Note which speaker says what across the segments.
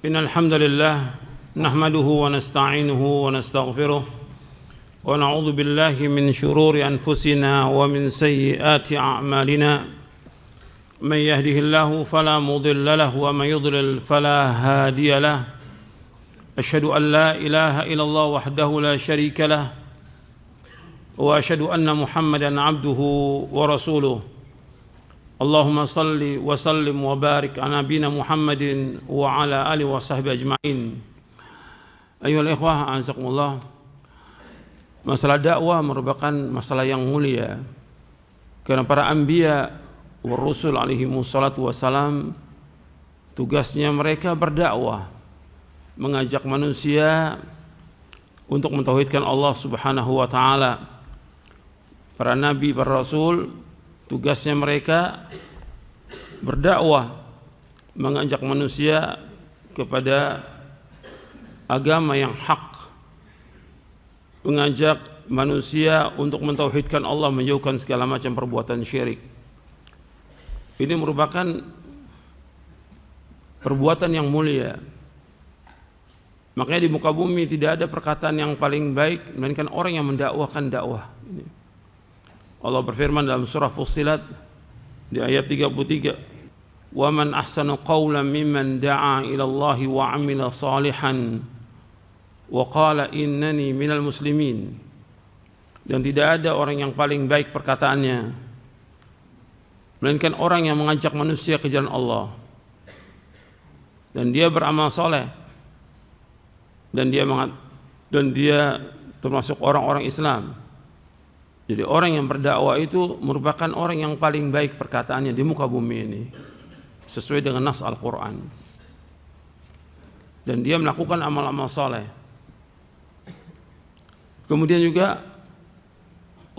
Speaker 1: إن الحمد لله نحمده ونستعينه ونستغفره ونعوذ بالله من شرور أنفسنا ومن سيئات أعمالنا من يهده الله فلا مضل له ومن يضلل فلا هادي له أشهد أن لا إله إلا الله وحده لا شريك له وأشهد أن محمدا عبده ورسوله اللهم صل وسلم وبارك على نبينا محمد وعلى آله وصحبه أجمعين. أيها الإخوة أعزكم. Masalah dakwah merupakan masalah yang mulia karena para anbiya wa rusul alaihi wassalatu wassalam tugasnya mereka berdakwah, mengajak manusia untuk mentauhidkan Allah Subhanahu wa taala. Para nabi, para rasul tugasnya mereka berdakwah, mengajak manusia kepada agama yang hak, mengajak manusia untuk mentauhidkan Allah, menjauhkan segala macam perbuatan syirik. Ini merupakan perbuatan yang mulia. Makanya di muka bumi tidak ada perkataan yang paling baik melainkan orang yang mendakwahkan dakwah. Allah berfirman dalam surah Fussilat di ayat 33, "Wa man ahsanu qawlan mimman da'a ila Allah wa 'amila salihan wa qala innani minal muslimin." Dan tidak ada orang yang paling baik perkataannya melainkan orang yang mengajak manusia ke jalan Allah dan dia beramal soleh dan dia termasuk orang-orang Islam. Jadi orang yang berdakwah itu merupakan orang yang paling baik perkataannya di muka bumi ini sesuai dengan nas Al-Quran, dan dia melakukan amal-amal soleh. Kemudian juga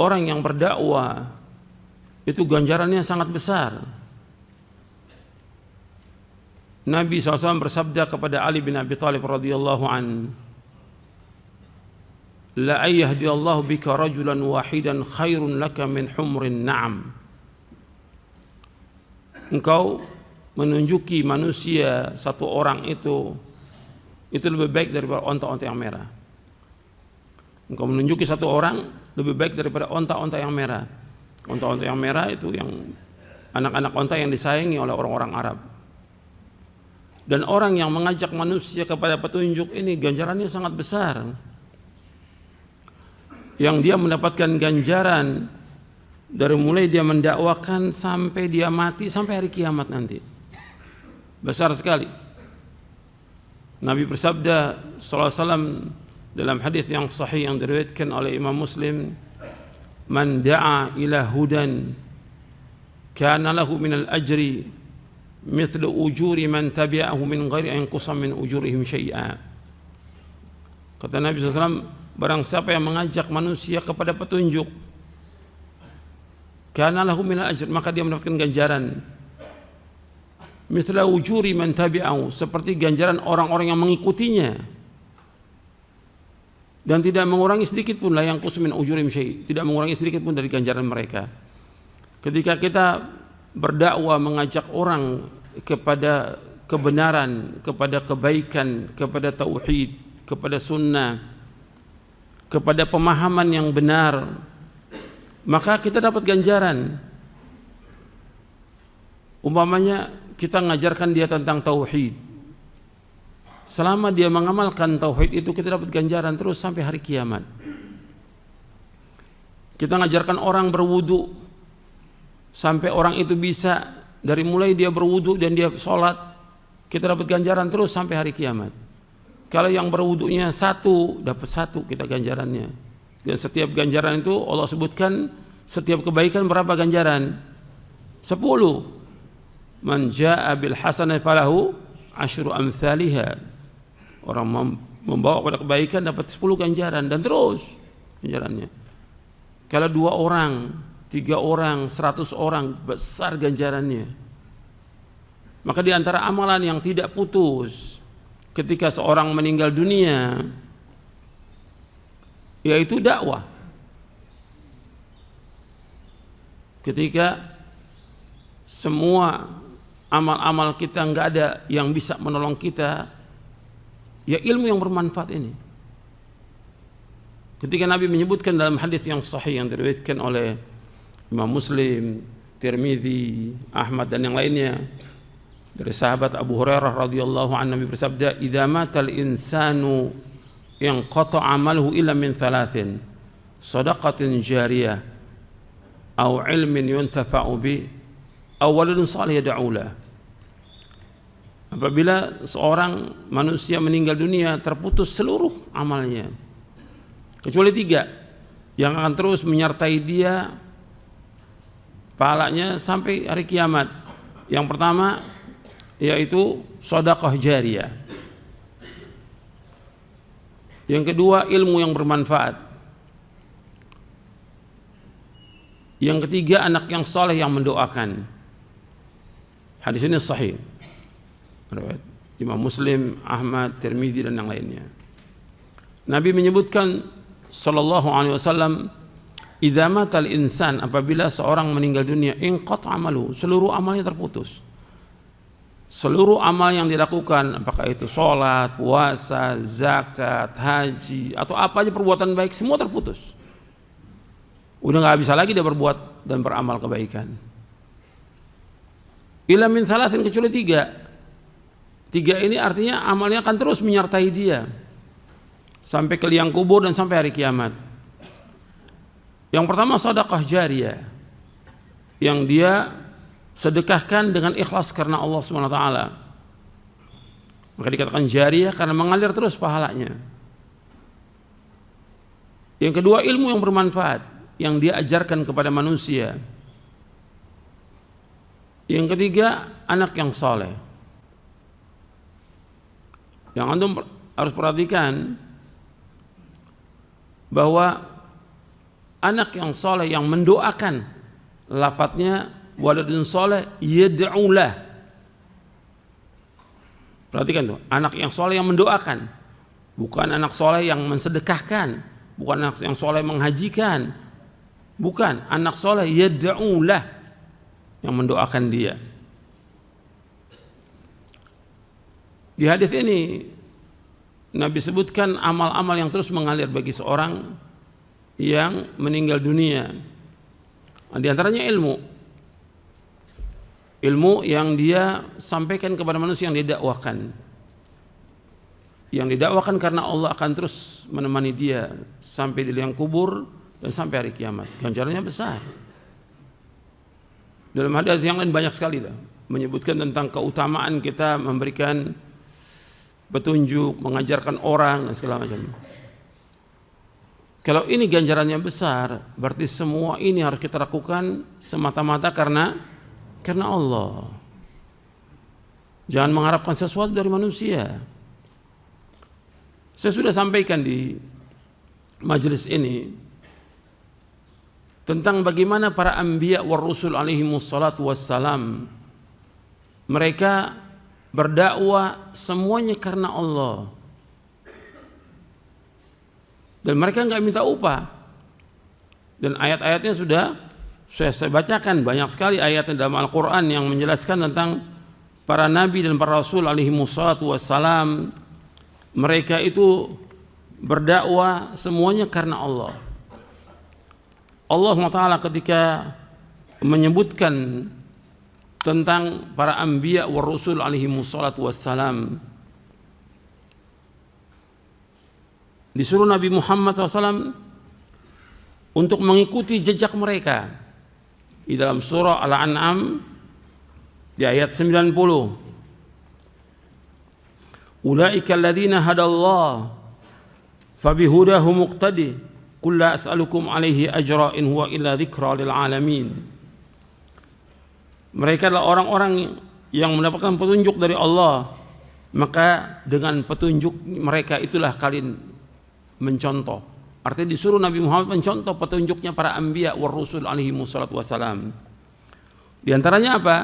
Speaker 1: orang yang berdakwah itu ganjarannya sangat besar. Nabi SAW bersabda kepada Ali bin Abi Thalib radhiyallahu an, "La ayyahdiyallahu bika rajulan wahidan khairun laka min humrin na'am." Engkau menunjuki manusia satu orang itu lebih baik daripada onta-onta yang merah. Engkau menunjuki satu orang lebih baik daripada onta-onta yang merah. Onta-onta yang merah itu yang anak-anak onta yang disayangi oleh orang-orang Arab. Dan orang yang mengajak manusia kepada petunjuk ini ganjarannya sangat besar, yang dia mendapatkan ganjaran dari mulai dia mendakwakan sampai dia mati, sampai hari kiamat nanti. Besar sekali. Nabi bersabda sallallahu alaihi wasallam dalam hadis yang sahih yang diriwayatkan oleh Imam Muslim, "Man da'a ila hudan kana lahu minal ajri mithlu ujuri man tabi'ahu min ghairi an yanqusa min ujurihim syai'a." Kata Nabi sallallahu alaihi wasallam, barang siapa yang mengajak manusia kepada petunjuk, kana lahu minal ajr, maka dia mendapatkan ganjaran mithla ujuri man tabi'ahu, seperti ganjaran orang-orang yang mengikutinya, dan tidak mengurangi sedikit pun, la yanqus min ujurihim syai', tidak mengurangi sedikit pun dari ganjaran mereka. Ketika kita berdakwah, mengajak orang kepada kebenaran, kepada kebaikan, kepada tauhid, kepada sunnah, kepada pemahaman yang benar, maka kita dapat ganjaran. Umpamanya kita mengajarkan dia tentang tauhid, selama dia mengamalkan tauhid itu kita dapat ganjaran terus sampai hari kiamat. Kita mengajarkan orang berwudu sampai orang itu bisa, dari mulai dia berwudu dan dia sholat, kita dapat ganjaran terus sampai hari kiamat. Kalau yang berwudunya satu, dapat satu kita ganjarannya. Dan setiap ganjaran itu Allah sebutkan, setiap kebaikan berapa ganjaran? 10. Man jaa'a bil hasanati falahu asyru amsalihha. Orang membawa kepada kebaikan dapat 10 ganjaran, dan terus ganjarannya. Kalau 2 orang, 3 orang, 100 orang, besar ganjarannya. Maka di antara amalan yang tidak putus ketika seorang meninggal dunia yaitu dakwah. Ketika semua amal-amal kita nggak ada yang bisa menolong kita Ya ilmu yang bermanfaat ini. Ketika Nabi menyebutkan dalam hadis yang sahih yang diriwayatkan oleh Imam Muslim, Tirmidzi, Ahmad dan yang lainnya dari sahabat Abu Hurairah radhiyallahu anhu, Nabi bersabda, "Idza matal insanu inqata 'amaluhu illa min thalathin, shadaqatin jariyah, aw ilmin yuntafa'u bi, aw waladun salih yad'u lah." Apabila seorang manusia meninggal dunia, terputus seluruh amalnya kecuali 3 yang akan terus menyertai dia pahalanya sampai hari kiamat. Yang pertama yaitu sedekah jariyah. Yang kedua ilmu yang bermanfaat. Yang ketiga anak yang saleh yang mendoakan. Hadis ini sahih. Imam Muslim, Ahmad, Tirmidzi dan yang lainnya. Nabi menyebutkan sallallahu alaihi wasallam, idza matal insan, apabila seorang meninggal dunia, inqata amalu, seluruh amalnya terputus. Seluruh amal yang dilakukan, apakah itu sholat, puasa, zakat, haji, atau apa aja perbuatan baik, semua terputus. Udah nggak bisa lagi dia berbuat dan beramal kebaikan. Illa min thalathin, kecuali 3. 3 ini artinya amalnya akan terus menyertai dia sampai ke liang kubur dan sampai hari kiamat. Yang pertama sedekah jariyah, yang dia sedekahkan dengan ikhlas karena Allah Subhanahu wa taala. Maka dikatakan jariyah karena mengalir terus pahalanya. Yang kedua ilmu yang bermanfaat yang dia ajarkan kepada manusia. Yang ketiga anak yang saleh. Yang antum harus perhatikan bahwa anak yang saleh yang mendoakan, lafadznya waladun saleh yad'u lah. Perhatikan tuh, anak yang saleh yang mendoakan, bukan anak saleh yang mensedekahkan, bukan anak yang saleh menghajikan, bukan, anak saleh yad'u lah, yang mendoakan dia. Di hadis ini Nabi sebutkan amal-amal yang terus mengalir bagi seorang yang meninggal dunia. Di antaranya ilmu yang dia sampaikan kepada manusia, yang didakwahkan. Yang didakwahkan karena Allah akan terus menemani dia sampai di liang kubur dan sampai hari kiamat. Ganjarannya besar. Dalam hadis yang lain banyak sekali lah menyebutkan tentang keutamaan kita memberikan petunjuk, mengajarkan orang dan segala macam. Kalau ini ganjarannya besar, berarti semua ini harus kita lakukan semata-mata karena Allah. Jangan mengharapkan sesuatu dari manusia. Saya sudah sampaikan di majelis ini tentang bagaimana para anbiya war rusul alaihi wassalatu wassalam, mereka berdakwah semuanya karena Allah. Dan mereka enggak minta upah. Dan ayat-ayatnya sudah saya bacakan, banyak sekali ayatnya dalam Al-Quran yang menjelaskan tentang para nabi dan para rasul alaihi wassalatu wassalam. Mereka itu berdakwah semuanya karena Allah. Allah SWT ketika menyebutkan tentang para anbiya wa rasul alaihi wassalatu wassalam, disuruh Nabi Muhammad SAW untuk mengikuti jejak mereka. Di dalam surah Al-An'am di ayat 90, ulaika alladzina hadallah fabihudahu muqtadi qul la as'alukum alaihi ajra in huwa illa dzikra lil alamin. Mereka adalah orang-orang yang mendapatkan petunjuk dari Allah, maka dengan petunjuk mereka itulah kalian mencontoh. Artinya disuruh Nabi Muhammad mencontoh petunjuknya para anbiya war rusul alaihi wassalatu wassalam. Di antaranya apa?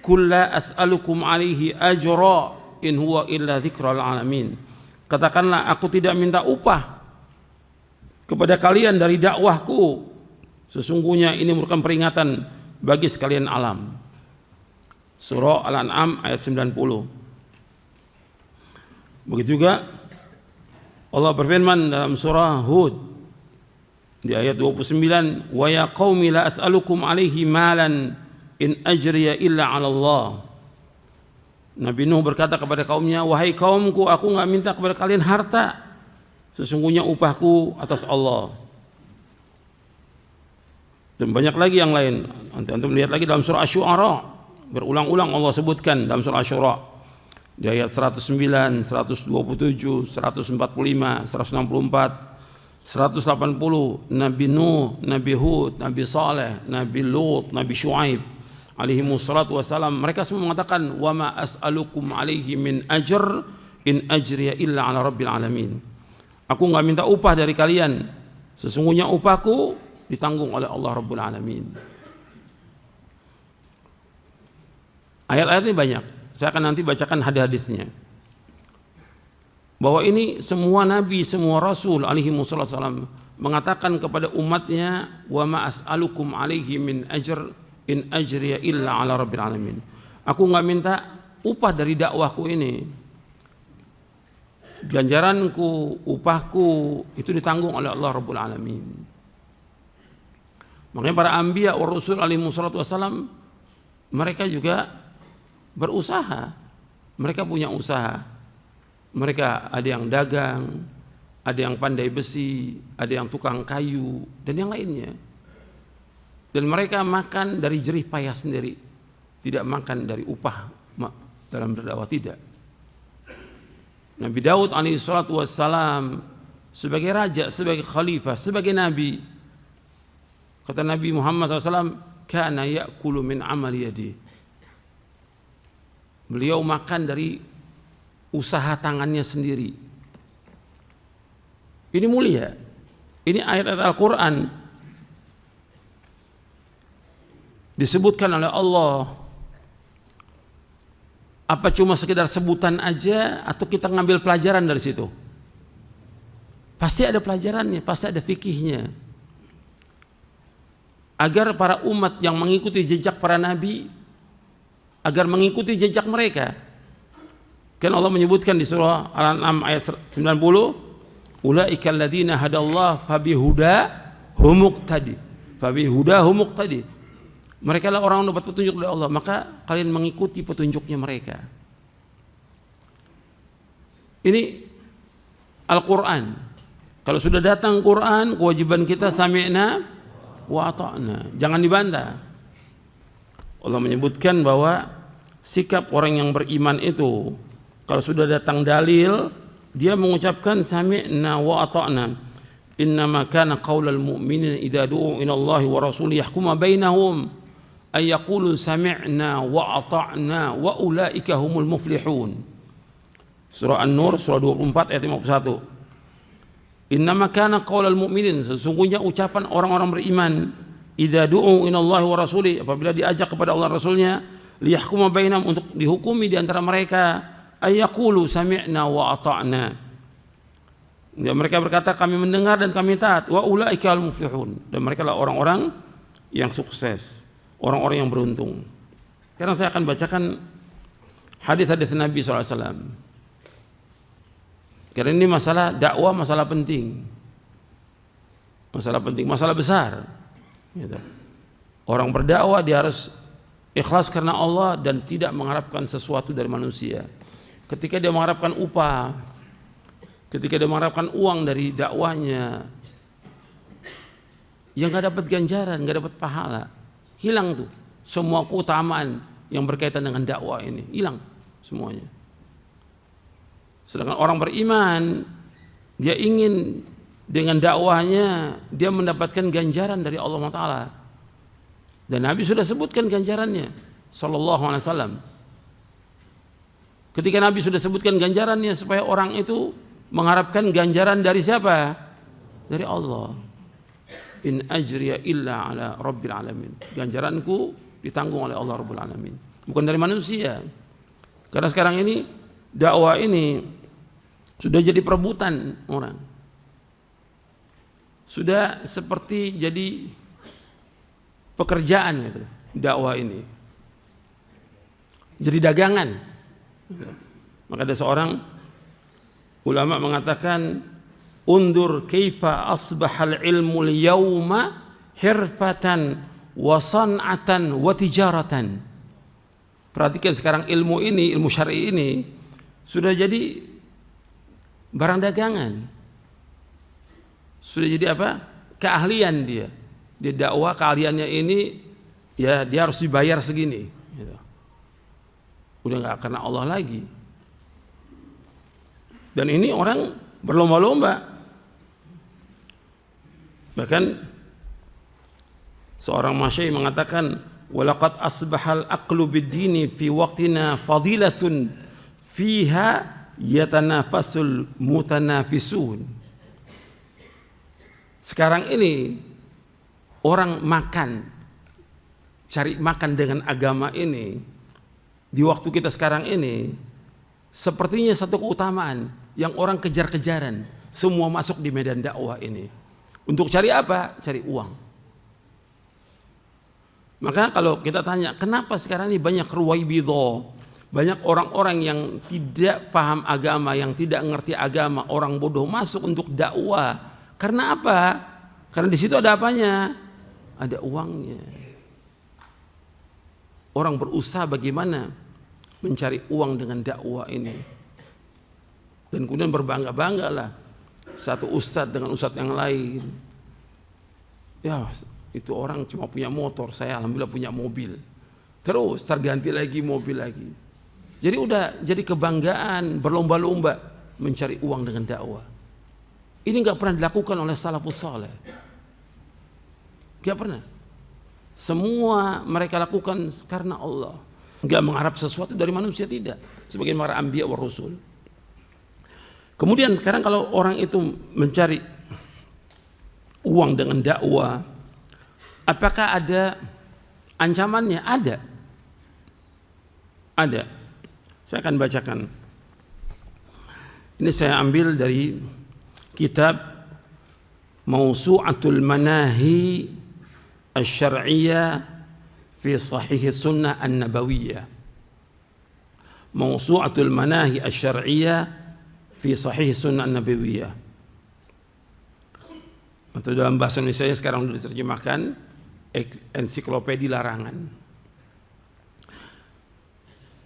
Speaker 1: Qul la as'alukum alaihi ajra in huwa illa dzikra lil alamin. Katakanlah, aku tidak minta upah kepada kalian dari dakwahku, sesungguhnya ini merupakan peringatan bagi sekalian alam. Surah Al-An'am ayat 90. Begitu juga Allah berfirman dalam surah Hud di ayat 29, wa ya qaumi la as'alukum alaihi malan in ajriya illa 'ala Allah. Nabi Nuh berkata kepada kaumnya, wahai kaumku, aku enggak minta kepada kalian harta, sesungguhnya upahku atas Allah. Dan banyak lagi yang lain. Antum lihat lagi dalam surah Asy-Syu'ara, berulang-ulang Allah sebutkan dalam surah Asy-Syu'ara di ayat 109, 127, 145, 164, 180, Nabi Nuh, Nabi Hud, Nabi Saleh, Nabi Lut, Nabi Syuaib alaihi wassalatu wassalam, mereka semua mengatakan, wa ma as'alukum alaihi min ajr in ajriya illa ala rabbil alamin. Aku enggak minta upah dari kalian, sesungguhnya upahku ditanggung oleh Allah Rabbul Alamin. Ayat-ayat ini banyak. Saya akan nanti bacakan hadis-hadisnya. Bahwa ini semua nabi, semua rasul alaihi wasallam mengatakan kepada umatnya, wa ma as'alukum alaihi min ajr in ajriya illa ala rabbil alamin. Aku enggak minta upah dari dakwahku ini. Ganjaranku, upahku itu ditanggung oleh Allah Rabbul Alamin. Makanya para anbiya wa rasul alaihi wasallam mereka juga berusaha. Mereka punya usaha. Mereka ada yang dagang, ada yang pandai besi, ada yang tukang kayu, dan yang lainnya. Dan mereka makan dari jerih payah sendiri, tidak makan dari upah dalam berdakwah, tidak. Nabi Daud alaihi salatu wassalam sebagai raja, sebagai khalifah, sebagai nabi, kata Nabi Muhammad SAW, kana ya'kulu min amali yadi. Beliau makan dari usaha tangannya sendiri. Ini mulia. Ini ayat-ayat Al-Quran disebutkan oleh Allah. Apa cuma sekedar sebutan aja atau kita ngambil pelajaran dari situ? Pasti ada pelajarannya, pasti ada fikihnya. Agar para umat yang mengikuti jejak para nabi, agar mengikuti jejak mereka. Kan Allah menyebutkan di surah Al-An'am ayat 90, ulaika alladzina hadallahu fabihudahum muqtadi. Fabihudahum muqtadi. Mereka lah orang yang dapat petunjuk dari Allah, maka kalian mengikuti petunjuknya mereka. Ini Al-Quran. Kalau sudah datang Quran, kewajiban kita sami'na wa ata'na. Jangan dibantah. Allah menyebutkan bahwa sikap orang yang beriman itu, kalau sudah datang dalil, dia mengucapkan sami'na wa ata'na. Innama kana qaulal mu'minin idza du'u ila Allah wa rasulih yahkuma bainahum ay yaqulu sami'na wa ata'na wa ulaika humul muflihun. Surah An-Nur surah 24 ayat 51. Innama kana qaulal mu'minin, sesungguhnya ucapan orang-orang beriman, idza du'u ila Allah wa rasulih, apabila diajak kepada Allah Rasulnya, liyahkuma bainahum, untuk dihukumi di antara mereka, ay yaqulu sami'na wa ata'na. Ya, mereka berkata kami mendengar dan kami taat, wa ulaika humul muflihun, dan mereka lah orang-orang yang sukses, orang-orang yang beruntung. Sekarang saya akan bacakan hadis-hadis Nabi SAW. Karena ini masalah dakwah, masalah penting. Masalah penting, masalah besar. Gitu. Orang berdakwah dia harus ikhlas karena Allah dan tidak mengharapkan sesuatu dari manusia. Ketika dia mengharapkan upah, ketika dia mengharapkan uang dari dakwahnya, ya nggak dapat ganjaran, nggak dapat pahala. Hilang tuh semua keutamaan yang berkaitan dengan dakwah ini, hilang semuanya. Sedangkan orang beriman, dia ingin dengan dakwahnya dia mendapatkan ganjaran dari Allah Taala. Dan Nabi sudah sebutkan ganjarannya, sallallahu alaihi wasallam. Ketika Nabi sudah sebutkan ganjarannya, supaya orang itu mengharapkan ganjaran dari siapa? Dari Allah. In ajriya illa ala rabbil alamin. Ganjaranku ditanggung oleh Allah Rabbul Alamin, bukan dari manusia. Karena sekarang ini dakwah ini sudah jadi perebutan orang. Sudah seperti jadi pekerjaan gitu, dakwah ini. Jadi dagangan. Maka ada seorang Ulama mengatakan, undur kaifa asbahal ilmu al-yawma hirfatan wa san'atan wa tijaratan. Perhatikan sekarang ilmu ini, ilmu syar'i ini sudah jadi barang dagangan. Sudah jadi apa? Keahlian dia. Dia dakwah, keahliannya ini ya dia harus dibayar segini gitu. Udah nggak karena Allah lagi. Dan ini orang berlomba-lomba. Bahkan seorang masyayikh mengatakan, walaqad asbahal aqlu bid-dini fi waqtina fadilatun fiha yatanafasul mutanafisun. Sekarang ini orang cari makan dengan agama ini di waktu kita sekarang ini sepertinya satu keutamaan yang orang kejar-kejaran. Semua masuk di medan dakwah ini untuk cari apa? Cari uang. Maka kalau kita tanya, kenapa sekarang ini banyak ruwaibidah, banyak orang-orang yang tidak paham agama, yang tidak ngerti agama, orang bodoh masuk untuk dakwah. Karena apa? Karena di situ ada apanya? Ada uangnya. Orang berusaha bagaimana mencari uang dengan dakwah ini. Dan kemudian berbangga-banggalah satu ustadz dengan ustadz yang lain. Ya, itu orang cuma punya motor, saya alhamdulillah punya mobil. Terus terganti lagi mobil lagi. Jadi udah jadi kebanggaan, berlomba-lomba mencari uang dengan dakwah. Ini nggak pernah dilakukan oleh salafus saleh. Nggak pernah. Semua mereka lakukan karena Allah. Nggak mengharap sesuatu dari manusia, tidak. Sebagian para anbiya wa rasul. Kemudian sekarang kalau orang itu mencari uang dengan dakwah, apakah ada ancamannya? Ada. Ada. Saya akan bacakan. Ini saya ambil dari kitab Mawsu'atul Manahi Asy-Syar'iyyah fi Sahih Sunnah An-Nabawiyah. Mawsu'atul Manahi Asy-Syar'iyyah fi Sahih Sunnah An-Nabawiyah. Atau dalam bahasa Indonesia sekarang sudah diterjemahkan ensiklopedia larangan.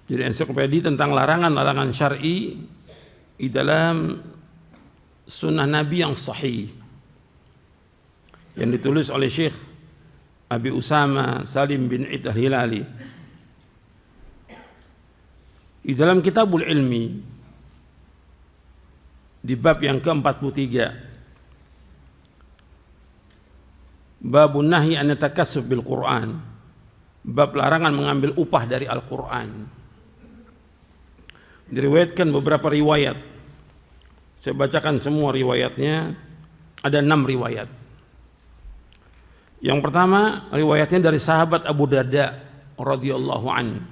Speaker 1: Jadi ensiklopedia tentang larangan-larangan syar'i di dalam sunnah Nabi yang sahih, yang ditulis oleh Syekh Abi Usama Salim bin Id al-Hilali di dalam Kitabul Ilmi di bab yang ke-43, babun nahyi an takassub bil Quran, bab larangan mengambil upah dari Al-Quran. Diriwayatkan beberapa riwayat. Saya bacakan semua riwayatnya. Ada 6 riwayat. Yang pertama riwayatnya dari sahabat Abu Darda radhiyallahu anhu,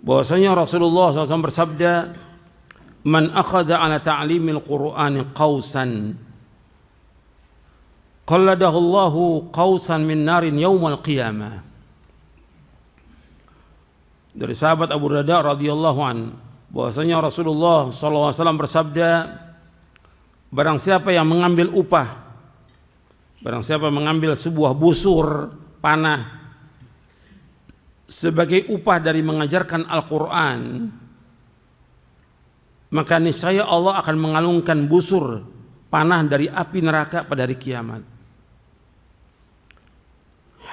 Speaker 1: bahwasanya Rasulullah SAW bersabda, man akhadha ala ta'limil Qur'ani qausan qalladahu Allahu qausan min narin yaumal qiyamah. Dari sahabat Abu Darda radhiyallahu anhu, bahwasanya Rasulullah SAW bersabda, barang siapa yang mengambil upah, barang siapa mengambil sebuah busur panah sebagai upah dari mengajarkan Al-Quran, maka niscaya Allah akan mengalungkan busur panah dari api neraka pada hari kiamat.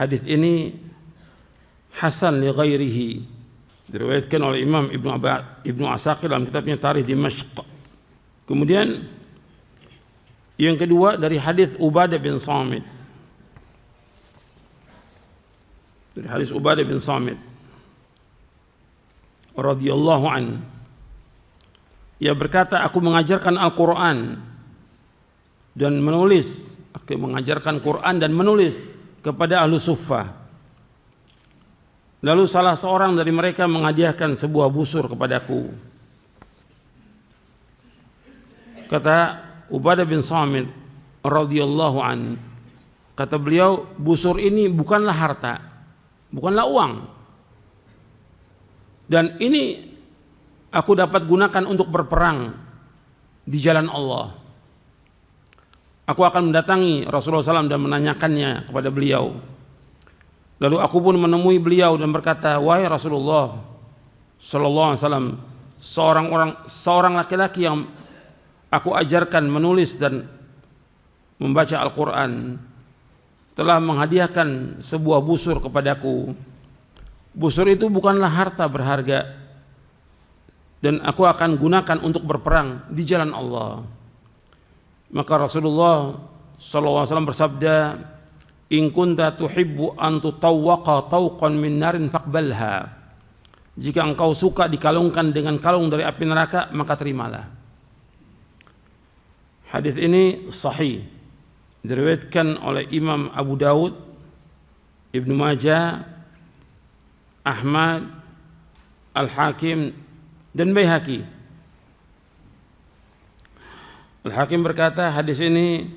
Speaker 1: Hadis ini hasan li ghairihi, diriwayatkan oleh Imam Ibnu Asakir dalam kitabnya Tarikh Dimashq. Kemudian yang kedua dari hadis Ubadah bin Samit, dari hadis Ubadah bin Samit radhiyallahu an, ia berkata, aku mengajarkan Al-Quran dan menulis, aku mengajarkan Quran dan menulis kepada ahlu suffah. Lalu salah seorang dari mereka menghadiahkan sebuah busur kepadaku. Kata Ubadah bin Samit radhiyallahu an, kata beliau, busur ini bukanlah harta, bukanlah uang, dan ini aku dapat gunakan untuk berperang di jalan Allah. Aku akan mendatangi Rasulullah SAW dan menanyakannya kepada beliau. Lalu aku pun menemui beliau dan berkata, wahai Rasulullah Sallallahu Alaihi Wasallam, seorang laki-laki yang aku ajarkan menulis dan membaca Al-Quran telah menghadiahkan sebuah busur kepadaku. Busur itu bukanlah harta berharga dan aku akan gunakan untuk berperang di jalan Allah. Maka Rasulullah SAW bersabda, in kunta tuhibbu an tutawwaqa tawqan min narin faqbalha. Jika engkau suka dikalungkan dengan kalung dari api neraka, maka terimalah. Hadis ini sahih, diriwayatkan oleh Imam Abu Daud, Ibnu Majah, Ahmad, Al-Hakim dan Baihaqi. Al-Hakim berkata hadis ini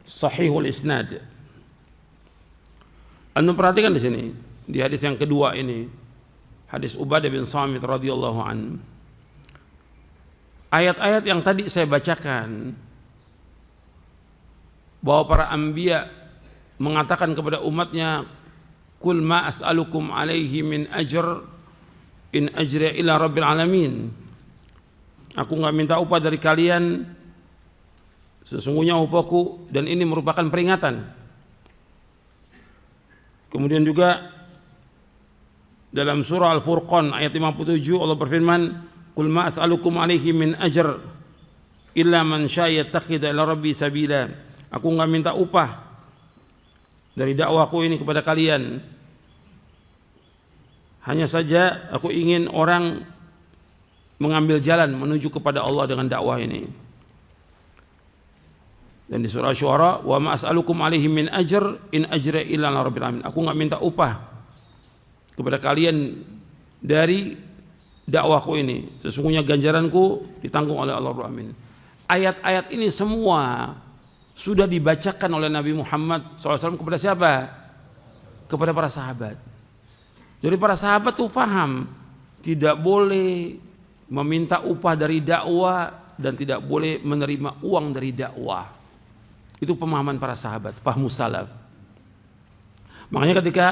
Speaker 1: sahihul isnad. Anda perhatikan di sini, di hadis yang kedua ini, hadis Ubadah bin Samit radhiyallahu an. Ayat-ayat yang tadi saya bacakan bahwa para anbiya mengatakan kepada umatnya, kul ma as'alukum alaihi min ajr in ajriya illa rabbil alamin. Aku enggak minta upah dari kalian, sesungguhnya upahku, dan ini merupakan peringatan. Kemudian juga dalam surah Al-Furqan ayat 57 Allah berfirman, qul ma as'alukum alaihi min ajr illa man syaa'a yattakhidha ila rabbi sabila. Aku enggak minta upah dari dakwahku ini kepada kalian, hanya saja aku ingin orang mengambil jalan menuju kepada Allah dengan dakwah ini. Dan di surah Syuara, wa ma as'alukum alaihi min ajr in ajra illa ala rabbil alamin. Aku enggak minta upah kepada kalian dari dakwahku ini, sesungguhnya ganjaranku ditanggung oleh Allah Rabbul Alamin. Ayat-ayat ini semua sudah dibacakan oleh Nabi Muhammad SAW kepada siapa? Kepada para sahabat. Jadi para sahabat tuh faham tidak boleh meminta upah dari dakwah dan tidak boleh menerima uang dari dakwah. Itu pemahaman para sahabat, fahmus salaf. Makanya ketika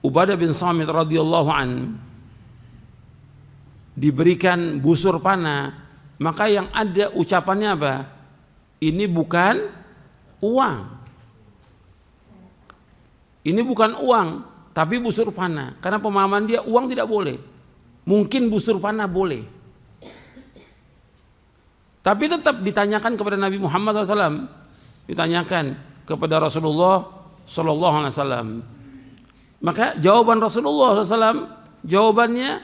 Speaker 1: Ubadah bin Samit radhiyallahu an diberikan busur panah, maka yang ada ucapannya apa? Ini bukan uang. Ini bukan uang, tapi busur panah. Karena pemahaman dia uang tidak boleh. Mungkin busur panah boleh. Tapi tetap ditanyakan kepada Nabi Muhammad SAW, ditanyakan kepada Rasulullah Sallallahu Alaihi Wasallam. Maka jawaban Rasulullah SAW, jawabannya,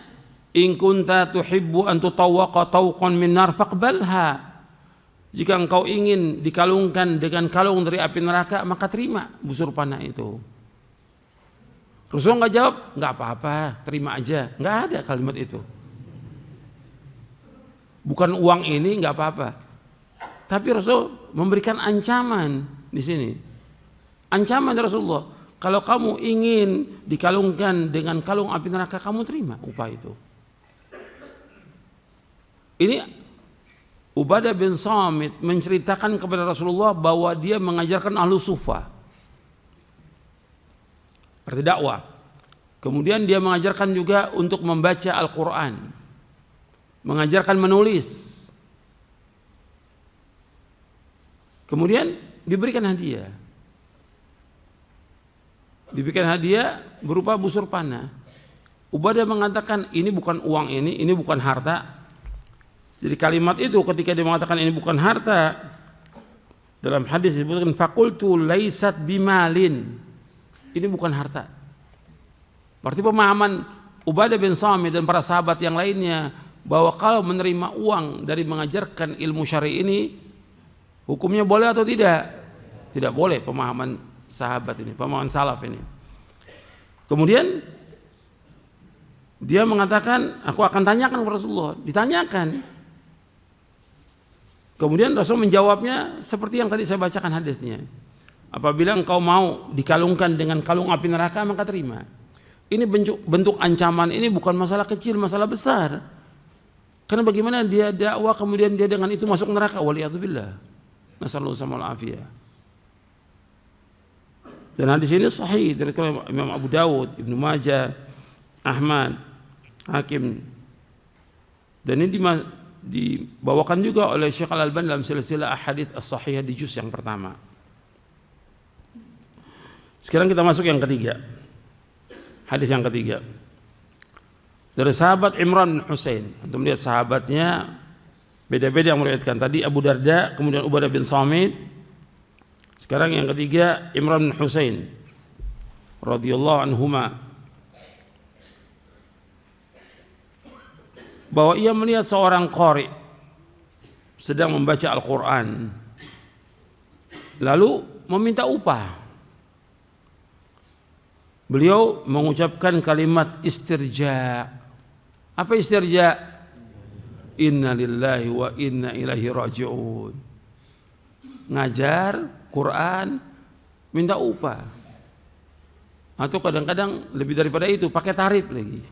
Speaker 1: in kunta tuhibbu an tutawwaqa tawqan min nar faqbalha. Jika engkau ingin dikalungkan dengan kalung dari api neraka, maka terima busur panah itu. Rasulullah nggak jawab, nggak apa-apa, terima aja. Nggak ada kalimat itu. Bukan uang ini nggak apa-apa. Tapi Rasul memberikan ancaman di sini. Ancaman dari Rasulullah, kalau kamu ingin dikalungkan dengan kalung api neraka, kamu terima upah itu. Ini Ubadah bin Samit menceritakan kepada Rasulullah bahwa dia mengajarkan ahlu sufa, arti dakwah. Kemudian dia mengajarkan juga untuk membaca Al-Quran, mengajarkan menulis. Kemudian diberikan hadiah. Diberikan hadiah berupa busur panah. Ubadah mengatakan ini bukan uang ini bukan harta. Jadi kalimat itu ketika dia mengatakan ini bukan harta, dalam hadis disebutkan faqultu laisat bimalin. Ini bukan harta. Berarti pemahaman Ubadah bin Samit dan para sahabat yang lainnya bahwa kalau menerima uang dari mengajarkan ilmu syar'i ini, hukumnya boleh atau tidak? Tidak boleh, pemahaman sahabat ini, pemahaman salaf ini. Kemudian dia mengatakan, aku akan tanyakan kepada Rasulullah. Ditanyakan. Kemudian Rasul menjawabnya seperti yang tadi saya bacakan hadisnya. Apabila engkau mau dikalungkan dengan kalung api neraka, maka terima. Ini bentuk ancaman ini bukan masalah kecil, masalah besar. Karena bagaimana dia dakwah kemudian dia dengan itu masuk neraka, waliyadzubillah. Nasallahu sama'al afiyah. Dan hadis ini sahih dari Imam Abu Dawud, Ibnu Majah, Ahmad, Hakim. Dan ini dibawakan juga oleh Syekh Al-Albani dalam silsilah ahadits as-sahihah di juz yang pertama. Sekarang kita masuk yang ketiga. Hadis yang ketiga. Dari sahabat Imran bin Husain. Untuk melihat sahabatnya beda-beda yang meriwayatkan. Tadi Abu Darda, kemudian Ubadah bin Samit. Sekarang yang ketiga Imran bin Husain radhiyallahu anhuma, bahwa ia melihat seorang qari sedang membaca Al-Quran lalu meminta upah. Beliau mengucapkan kalimat istirja. Apa istirja? Inna lillahi wa inna ilaihi raji'un. Ngajar Quran minta upah. Atau kadang-kadang lebih daripada itu pakai tarif lagi.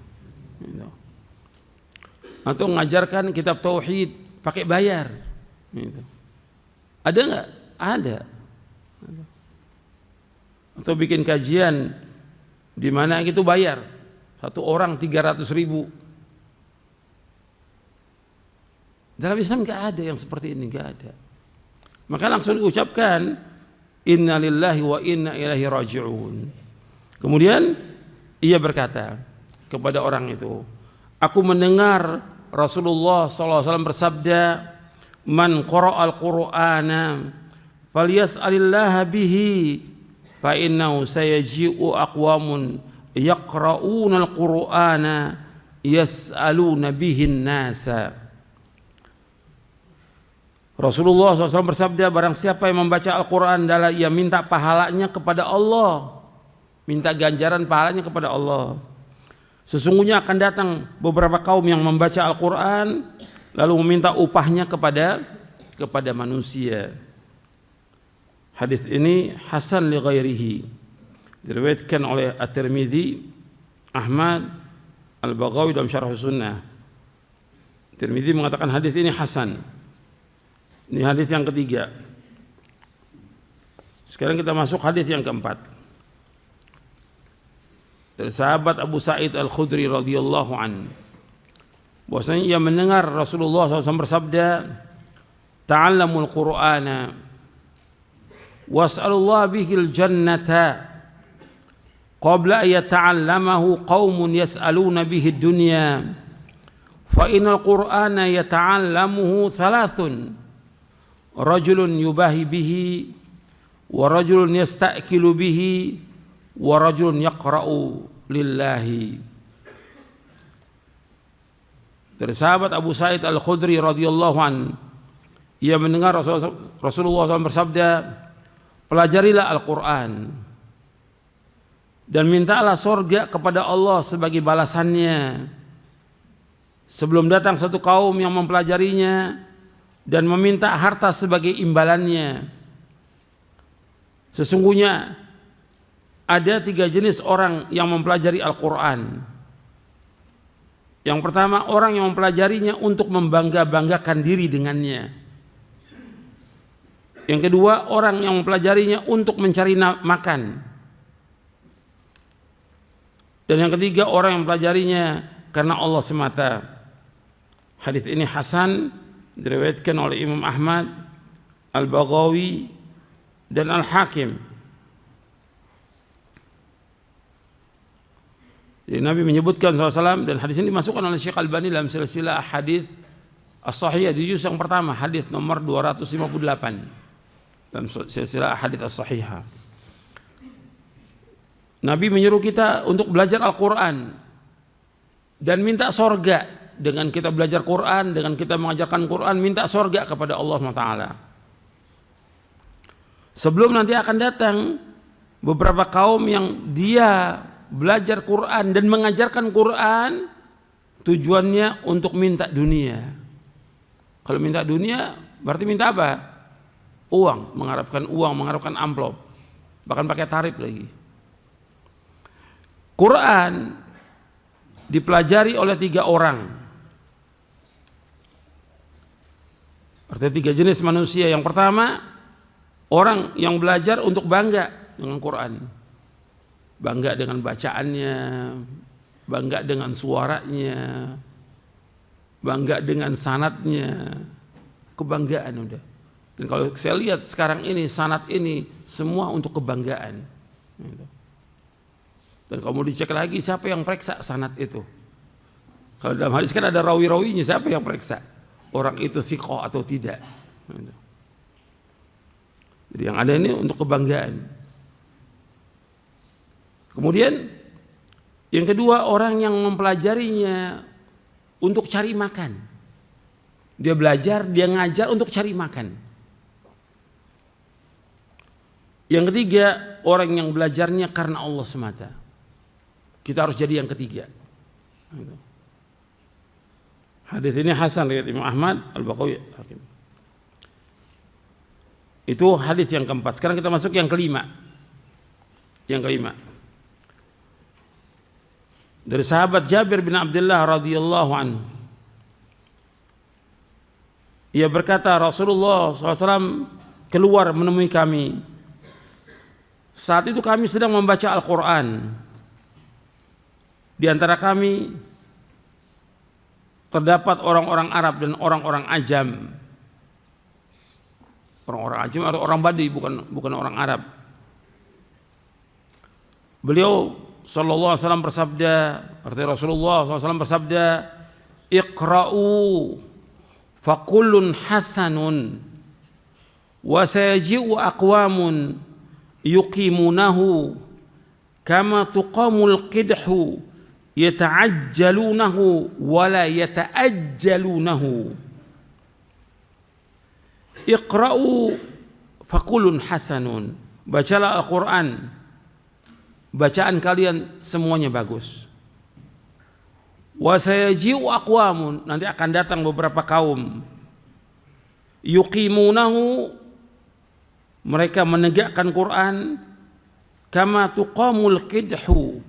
Speaker 1: Atau mengajarkan kitab tauhid pakai bayar. Ada nggak? Ada. Atau bikin kajian di mana itu bayar, satu orang 300.000. Dalam Islam nggak ada yang seperti ini, nggak ada. Maka langsung diucapkan inna lillahi wa inna ilaihi raji'un. Kemudian ia berkata kepada orang itu, aku mendengar Rasulullah SAW bersabda, man qara'al Qur'ana falyas'alillaha bihi fa innahu sayaji'u aqwamun yaqra'unal Qur'ana yas'aluna bihin nasa. Rasulullah SAW bersabda, barang siapa yang membaca Al-Quran adalah ia minta pahalanya kepada Allah, minta ganjaran pahalanya kepada Allah. Sesungguhnya akan datang beberapa kaum yang membaca Al-Quran lalu meminta upahnya kepada manusia. Hadis ini hasan li ghairihi, diriwayatkan oleh At-Tirmidzi, Ahmad, Al-Baghawi dalam Syarh Sunnah. Tirmidzi mengatakan hadis ini hasan. Ini hadis yang ketiga. Sekarang kita masuk hadis yang keempat. Dari sahabat Abu Sa'id Al-Khudri radhiyallahu an, bahwasanya ia mendengar Rasulullah SAW bersabda, ta'allamul Qur'ana was'alullah bihil jannata qabla an yata'allamahu qaumun yas'aluna bihi dunya fa innal Qur'ana yata'allamuhu thalathun rajulun yubahi bihi wa rajulun yasta'kilu bihi wa rajulun yaqra'u lillahi. Dari sahabat Abu Sa'id Al-Khudri radhiyallahu an, ia mendengar Rasulullah SAW bersabda, pelajarilah Al-Quran dan mintalah surga kepada Allah sebagai balasannya sebelum datang satu kaum yang mempelajarinya dan meminta harta sebagai imbalannya. Sesungguhnya ada 3 jenis orang yang mempelajari Al-Quran. Yang pertama, orang yang mempelajarinya untuk membangga-banggakan diri dengannya. Yang kedua, orang yang mempelajarinya untuk mencari makan. Dan yang ketiga, orang yang mempelajarinya karena Allah semata. Hadis ini hasan, diriwayatkan oleh Imam Ahmad, Al-Baghawi dan Al-Hakim. Jadi Nabi menyebutkan SAW, dan hadis ini dimasukkan oleh Syekh Al-Albani dalam silsilah hadits as-sahihah di juz yang pertama, hadis nomor 258 dalam silsilah hadits as-sahihah. Nabi menyuruh kita untuk belajar Al-Quran dan minta sorga. Dengan kita belajar Quran, dengan kita mengajarkan Quran, minta sorga kepada Allah SWT. Sebelum nanti akan datang beberapa kaum yang dia belajar Quran dan mengajarkan Quran tujuannya untuk minta dunia. Kalau minta dunia berarti minta apa? Uang, mengharapkan amplop, bahkan pakai tarif lagi. Quran dipelajari oleh 3 orang. Ada 3 jenis manusia. Yang pertama, orang yang belajar untuk bangga dengan Quran, bangga dengan bacaannya, bangga dengan suaranya, bangga dengan sanadnya, kebanggaan udah. Dan kalau saya lihat sekarang ini sanad ini semua untuk kebanggaan. Dan kalau mau dicek lagi siapa yang periksa sanad itu? Kalau dalam hadis kan ada rawi-rawinya, siapa yang periksa? Orang itu thiqah atau tidak. Jadi yang ada ini untuk kebanggaan. Kemudian yang kedua, orang yang mempelajarinya untuk cari makan. Dia belajar, dia ngajar untuk cari makan. Yang ketiga, orang yang belajarnya karena Allah semata. Kita harus jadi yang ketiga. Hadis ini hasan riwayat Imam Ahmad, Al-Baqawi, Hakim. Itu hadis yang keempat. Sekarang kita masuk yang kelima. Yang kelima. Dari sahabat Jabir bin Abdullah radhiyallahu anhu. Ia berkata, Rasulullah SAW keluar menemui kami. Saat itu kami sedang membaca Al-Quran. Di antara kami terdapat orang-orang Arab dan orang-orang Ajam. Orang-orang Ajam atau orang Badui, bukan orang Arab. Beliau sallallahu alaihi wasallam bersabda, artinya Rasulullah SAW bersabda, "Iqra'u fakullun hasanun wa sayaji'u aqwamun yuqimunahu kama tuqamul qidhu yata'ajjalunahu wa la yata'ajjalunahu." Iqra'u fakulun hasanun. Bacalah Al-Quran. Bacaan kalian semuanya bagus. Wa sayaji'u aqwamun. Nanti akan datang beberapa kaum. Yuqimunahu. Mereka menegakkan Quran. Kama tuqamul qidhu.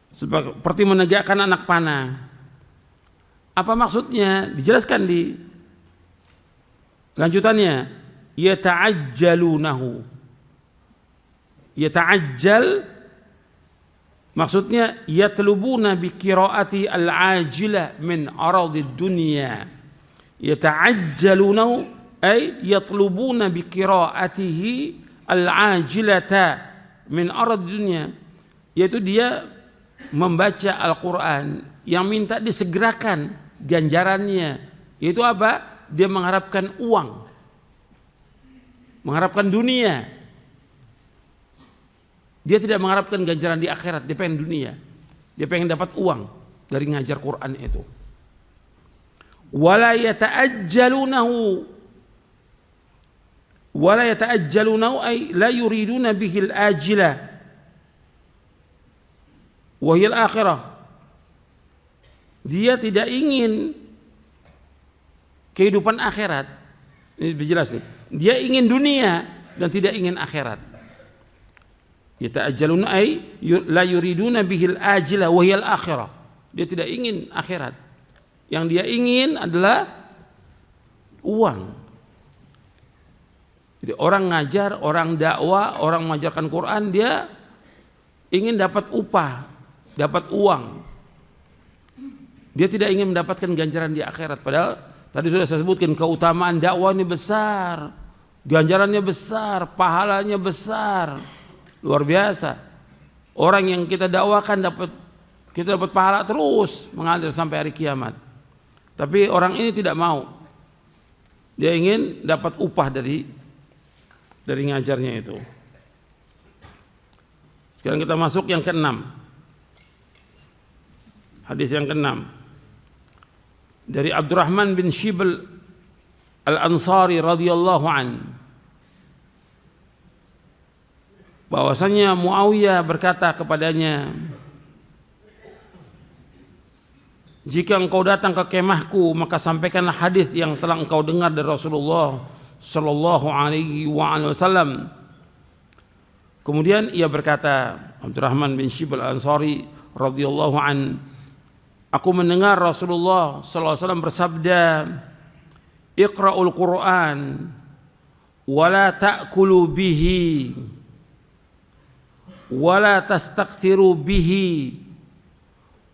Speaker 1: Seperti menegakkan anak panah. Apa maksudnya? Dijelaskan di lanjutannya. Yata'ajjalunahu. Yata'ajjal maksudnya yatlubuna bi qiraati al-ajilah min aradid dunya. Yata'ajjalunahu ay yatlubuna bi qiraatihi al-ajilata min aradid dunya, yaitu dia membaca Al-Quran yang minta disegerakan ganjarannya, yaitu apa? Dia mengharapkan uang, mengharapkan dunia. Dia tidak mengharapkan ganjaran di akhirat, dia pengen dunia. Dia pengen dapat uang dari ngajar Quran itu. Wala yata'ajjalunahu. Wala yata'ajjalunahu ay la yuriduna bihil ajilah. Wahil akhirah. Dia tidak ingin kehidupan akhirat. Ini jelas nih. Dia ingin dunia dan tidak ingin akhirat. Yata'ajjaluna ay la yuriduna bihil ajilah wa hiyal akhirah. Dia tidak ingin akhirat. Yang dia ingin adalah uang. Jadi orang ngajar, orang dakwah, orang mengajarkan Quran, dia ingin dapat upah, dapat uang. Dia tidak ingin mendapatkan ganjaran di akhirat. Padahal tadi sudah saya sebutkan keutamaan dakwah ini besar, ganjarannya besar, pahalanya besar, luar biasa. Orang yang kita dakwakan kita dapat pahala terus mengalir sampai hari kiamat. Tapi orang ini tidak mau. Dia ingin dapat upah dari ngajarnya itu. Sekarang kita masuk yang keenam. Hadis yang keenam. Dari Abdurrahman bin Shibl Al-Ansari radhiyallahu an, bahwasanya Muawiyah berkata kepadanya, jika engkau datang ke kemahku, maka sampaikanlah hadis yang telah engkau dengar dari Rasulullah sallallahu alaihi wasallam. Kemudian ia berkata, Abdurrahman bin Shibl Al-Ansari radhiyallahu an, aku mendengar Rasulullah sallallahu alaihi wasallam bersabda, iqra'ul Qur'an wa la ta'kulu bihi wa la tastakthiru bihi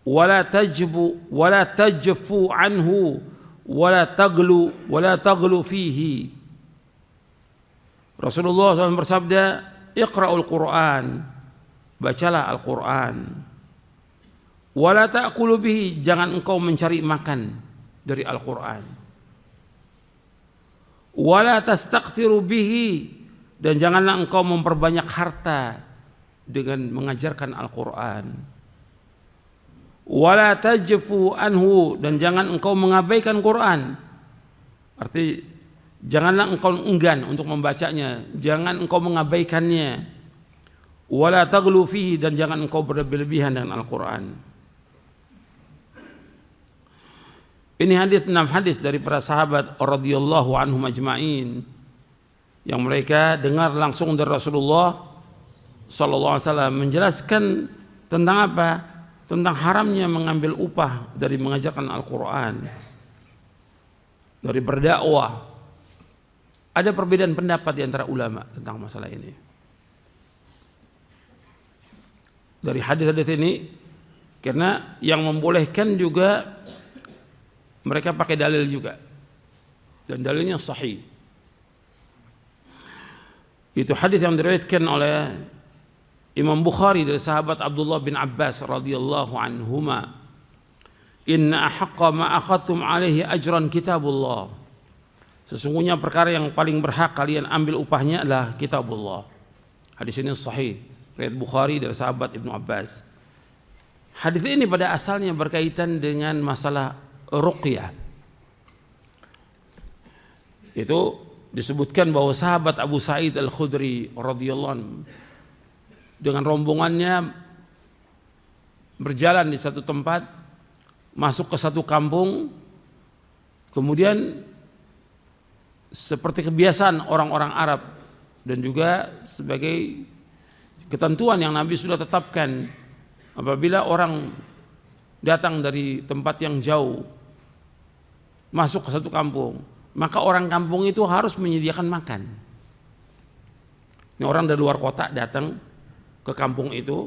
Speaker 1: wa la tajfu anhu wa la taglu fihi. Rasulullah SAW bersabda, iqra'ul Qur'an, bacalah Al-Qur'an. Wa la ta'kulu bihi, jangan engkau mencari makan dari Al-Qur'an. Wa la tastakthiru bihi, dan janganlah engkau memperbanyak harta dengan mengajarkan Al-Qur'an. Wa la tajfu anhu, dan jangan engkau mengabaikan Qur'an. Arti janganlah engkau enggan untuk membacanya, jangan engkau mengabaikannya. Wa la taghlu fihi, dan jangan engkau berlebihan dengan Al-Qur'an. Ini hadis, 6 hadis dari para sahabat radhiyallahu anhum ajma'in yang mereka dengar langsung dari Rasulullah sallallahu alaihi wasallam menjelaskan tentang apa? Tentang haramnya mengambil upah dari mengajarkan Al-Qur'an, dari berdakwah. Ada perbedaan pendapat di antara ulama tentang masalah ini. Dari hadis-hadis ini, karena yang membolehkan juga mereka pakai dalil juga, dan dalilnya sahih. Itu hadis yang diriwayatkan oleh Imam Bukhari dari sahabat Abdullah bin Abbas radhiyallahu anhuma, inna ahaqqa ma akhadtum alaihi ajran kitabullah, sesungguhnya perkara yang paling berhak kalian ambil upahnya adalah kitabullah. Hadis ini sahih, riwayat Bukhari dari sahabat Ibnu Abbas. Hadis ini pada asalnya berkaitan dengan masalah ruqyah. Itu disebutkan bahwa sahabat Abu Sa'id Al-Khudri radhiyallahu anhu dengan rombongannya berjalan di satu tempat, masuk ke satu kampung, kemudian seperti kebiasaan orang-orang Arab dan juga sebagai ketentuan yang Nabi sudah tetapkan, apabila orang datang dari tempat yang jauh masuk ke satu kampung, maka orang kampung itu harus menyediakan makan. Ini orang dari luar kota datang ke kampung itu,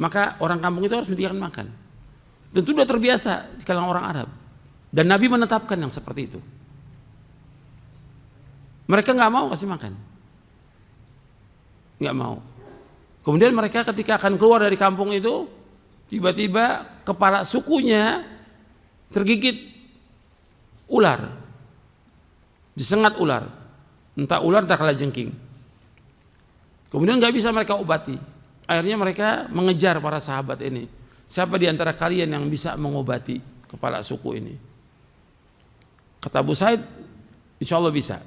Speaker 1: maka orang kampung itu harus menyediakan makan. Tentu sudah terbiasa di kalangan orang Arab, dan Nabi menetapkan yang seperti itu. Mereka nggak mau kasih makan, nggak mau. Kemudian mereka ketika akan keluar dari kampung itu, tiba-tiba kepala sukunya tergigit ular, disengat ular, entah ular entah kalajengking. Kemudian nggak bisa mereka obati. Akhirnya mereka mengejar para sahabat ini, siapa di antara kalian yang bisa mengobati kepala suku ini? Kata Abu Sa'id, insya Allah bisa.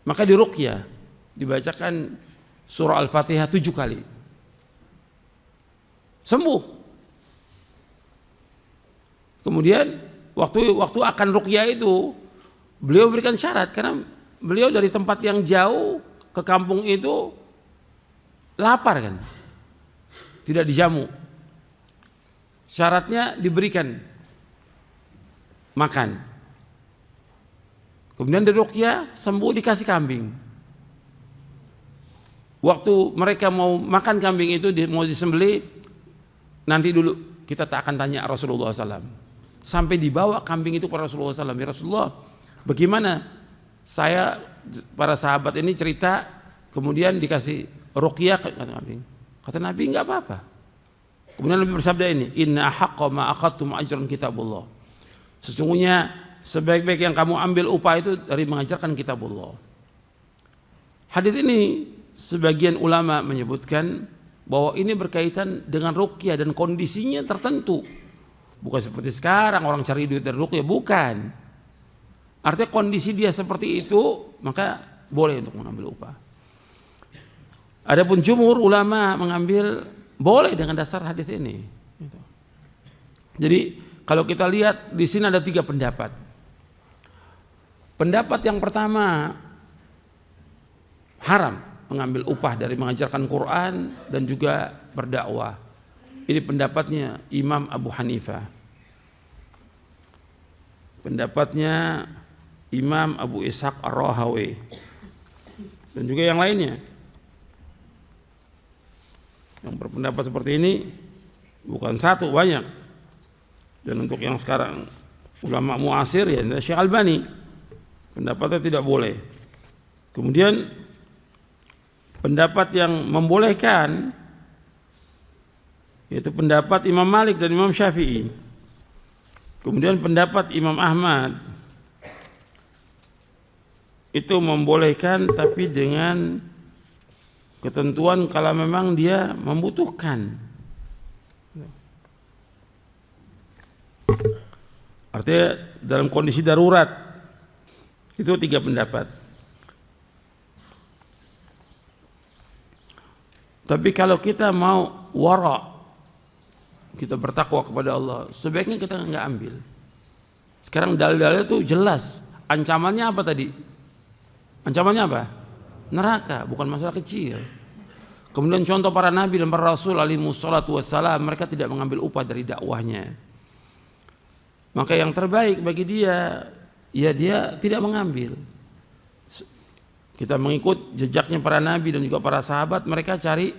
Speaker 1: Maka diruqyah, dibacakan surah Al-Fatihah 7 kali, sembuh. Kemudian waktu akan ruqyah itu beliau berikan syarat, karena beliau dari tempat yang jauh ke kampung itu lapar kan, tidak dijamu. Syaratnya diberikan makan. Kemudian dari ruqyah sembuh, dikasih kambing. Waktu mereka mau makan kambing itu, mau disembelih, nanti dulu kita tak akan tanya Rasulullah SAW. Sampai dibawa kambing itu kepada Rasulullah SAW. Ya Rasulullah, bagaimana saya, para sahabat ini cerita, kemudian dikasih ruqyah ke kambing. Kata Nabi, enggak apa-apa. Kemudian Nabi bersabda ini, inna haqqa ma akhadtum ajran kitabullah, sesungguhnya sebaik-baik yang kamu ambil upah itu dari mengajarkan kitabullah. Hadis ini sebagian ulama menyebutkan bahwa ini berkaitan dengan ruqyah dan kondisinya tertentu. Bukan seperti sekarang orang cari duit dari ruqyah, bukan. Artinya kondisi dia seperti itu, maka boleh untuk mengambil upah. Adapun jumhur ulama mengambil boleh dengan dasar hadis ini. Jadi kalau kita lihat di sini ada 3 pendapat. Pendapat yang pertama, haram mengambil upah dari mengajarkan Quran dan juga berdakwah. Ini pendapatnya Imam Abu Hanifah. Pendapatnya Imam Abu Ishaq Ar-Rahawi dan juga yang lainnya yang berpendapat seperti ini. Bukan satu, banyak. Dan untuk yang sekarang ulama muasir ya Syekh Albani pendapatnya tidak boleh. Kemudian pendapat yang membolehkan yaitu pendapat Imam Malik dan Imam Syafi'i. Kemudian pendapat Imam Ahmad itu membolehkan tapi dengan ketentuan kalau memang dia membutuhkan. Artinya dalam kondisi darurat. Itu 3 pendapat. Tapi kalau kita mau wara', kita bertakwa kepada Allah, sebaiknya kita nggak ambil. Sekarang dalil-dalil itu jelas. Ancamannya apa tadi? Ancamannya apa? Neraka, bukan masalah kecil. Kemudian contoh para nabi dan para rasul alaihi wassalatu wassalam, mereka tidak mengambil upah dari dakwahnya. Maka yang terbaik bagi dia, ya dia tidak mengambil. Kita mengikut jejaknya para nabi dan juga para sahabat, mereka cari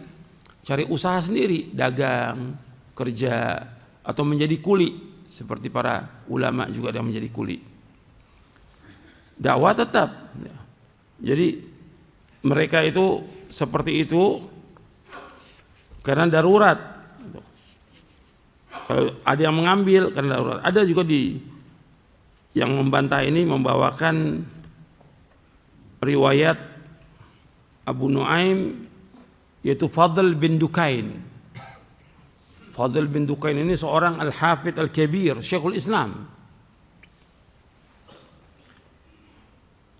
Speaker 1: usaha sendiri, dagang, kerja, atau menjadi kuli. Seperti para ulama juga yang menjadi kuli. Dakwah tetap. Jadi mereka itu seperti itu karena darurat. Kalau ada yang mengambil karena darurat, ada juga yang membantah ini membawakan riwayat Abu Nuaim yaitu Fadl bin Dukain. Fadl bin Dukain ini seorang al-hafidh al-kabir, Syekhul Islam.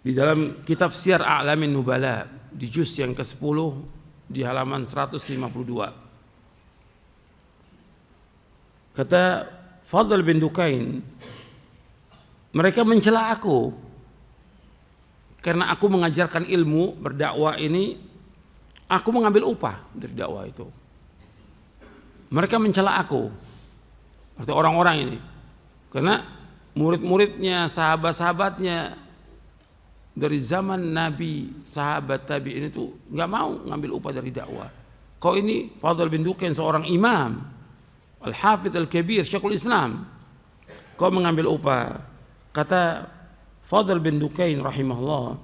Speaker 1: Di dalam kitab Syiar A'lamin Nubala di juz yang ke-10 di halaman 152. Kata Fadl bin Dukain, mereka mencela aku karena aku mengajarkan ilmu berdakwah ini, aku mengambil upah dari dakwah itu. Mereka mencela aku, artinya orang-orang ini, karena murid-muridnya, sahabat-sahabatnya dari zaman Nabi, sahabat tabi'in itu nggak mau ngambil upah dari dakwah. Kau ini Fadl bin Dukain seorang imam, al-hafidh al-kabir, Syekhul Islam, kau mengambil upah. Kata Fadl bin Dukain rahimahullah,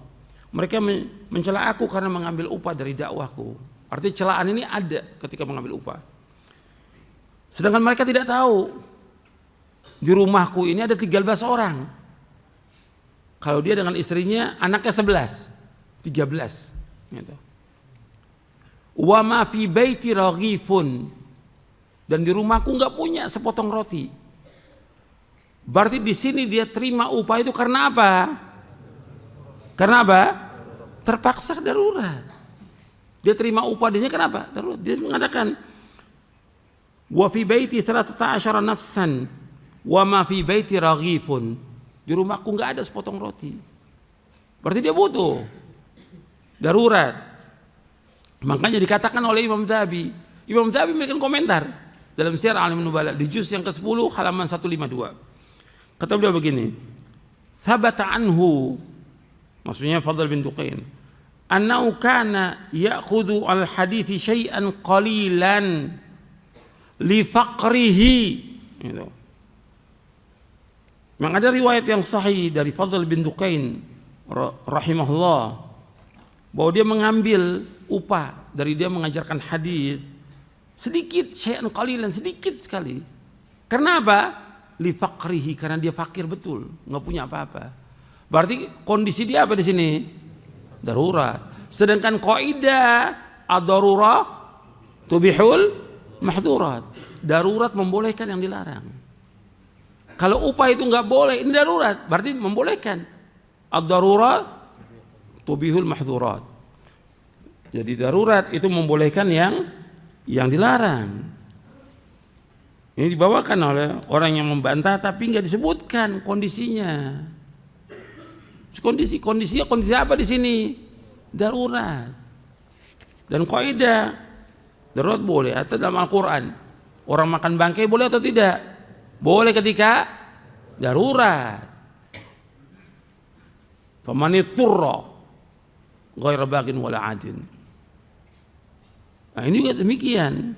Speaker 1: mereka mencela aku karena mengambil upah dari dakwahku. Artinya celaan ini ada ketika mengambil upah. Sedangkan mereka tidak tahu di rumahku ini ada 13 orang. Kalau dia dengan istrinya anaknya 11, 13 gitu. Wa ma fi baiti raghifun, dan di rumahku nggak punya sepotong roti. Berarti di sini dia terima upah itu karena apa? Karena apa? Terpaksa, darurat. Dia terima upah di sini kenapa? Darurat. Dia mengatakan wa fi baiti 13 nafsan wa ma fi baiti raghifun. Di rumahku nggak ada sepotong roti. Berarti dia butuh. Darurat. Makanya dikatakan oleh Imam Dhahabi. Imam Dhahabi memberikan komentar dalam Syiar A'lamin Nubala di juz yang ke-10 halaman 152. Kata beliau begini, thabata anhu, maksudnya Fadl bin Dukain, annahu kana ya'khudhu al-hadithi syai'an qalilan li faqrihi. Gitu. Memang ada riwayat yang sahih dari Fadl bin Dukain rahimahullah bahwa dia mengambil upah dari dia mengajarkan hadis sedikit, syai'an qalilan, sedikit sekali. Karena apa? Li faqrihi, karena dia fakir betul, nggak punya apa-apa. Berarti kondisi dia apa di sini? Darurat. Sedangkan kaidah ad-darurah tubihul mahdzurat. Darurat membolehkan yang dilarang. Kalau upah itu nggak boleh, ini darurat, berarti membolehkan. Ad-darurah tubihul mahdzurat. Jadi darurat itu membolehkan yang dilarang. Ini dibawakan oleh orang yang membantah tapi nggak disebutkan kondisinya. Kondisi apa di sini? Darurat. Dan kaidah darurat boleh. Atau dalam Al-Quran orang makan bangkai boleh atau tidak? Boleh ketika darurat. Famaniturra ghaira baghin wala adin. Nah, ini juga demikian.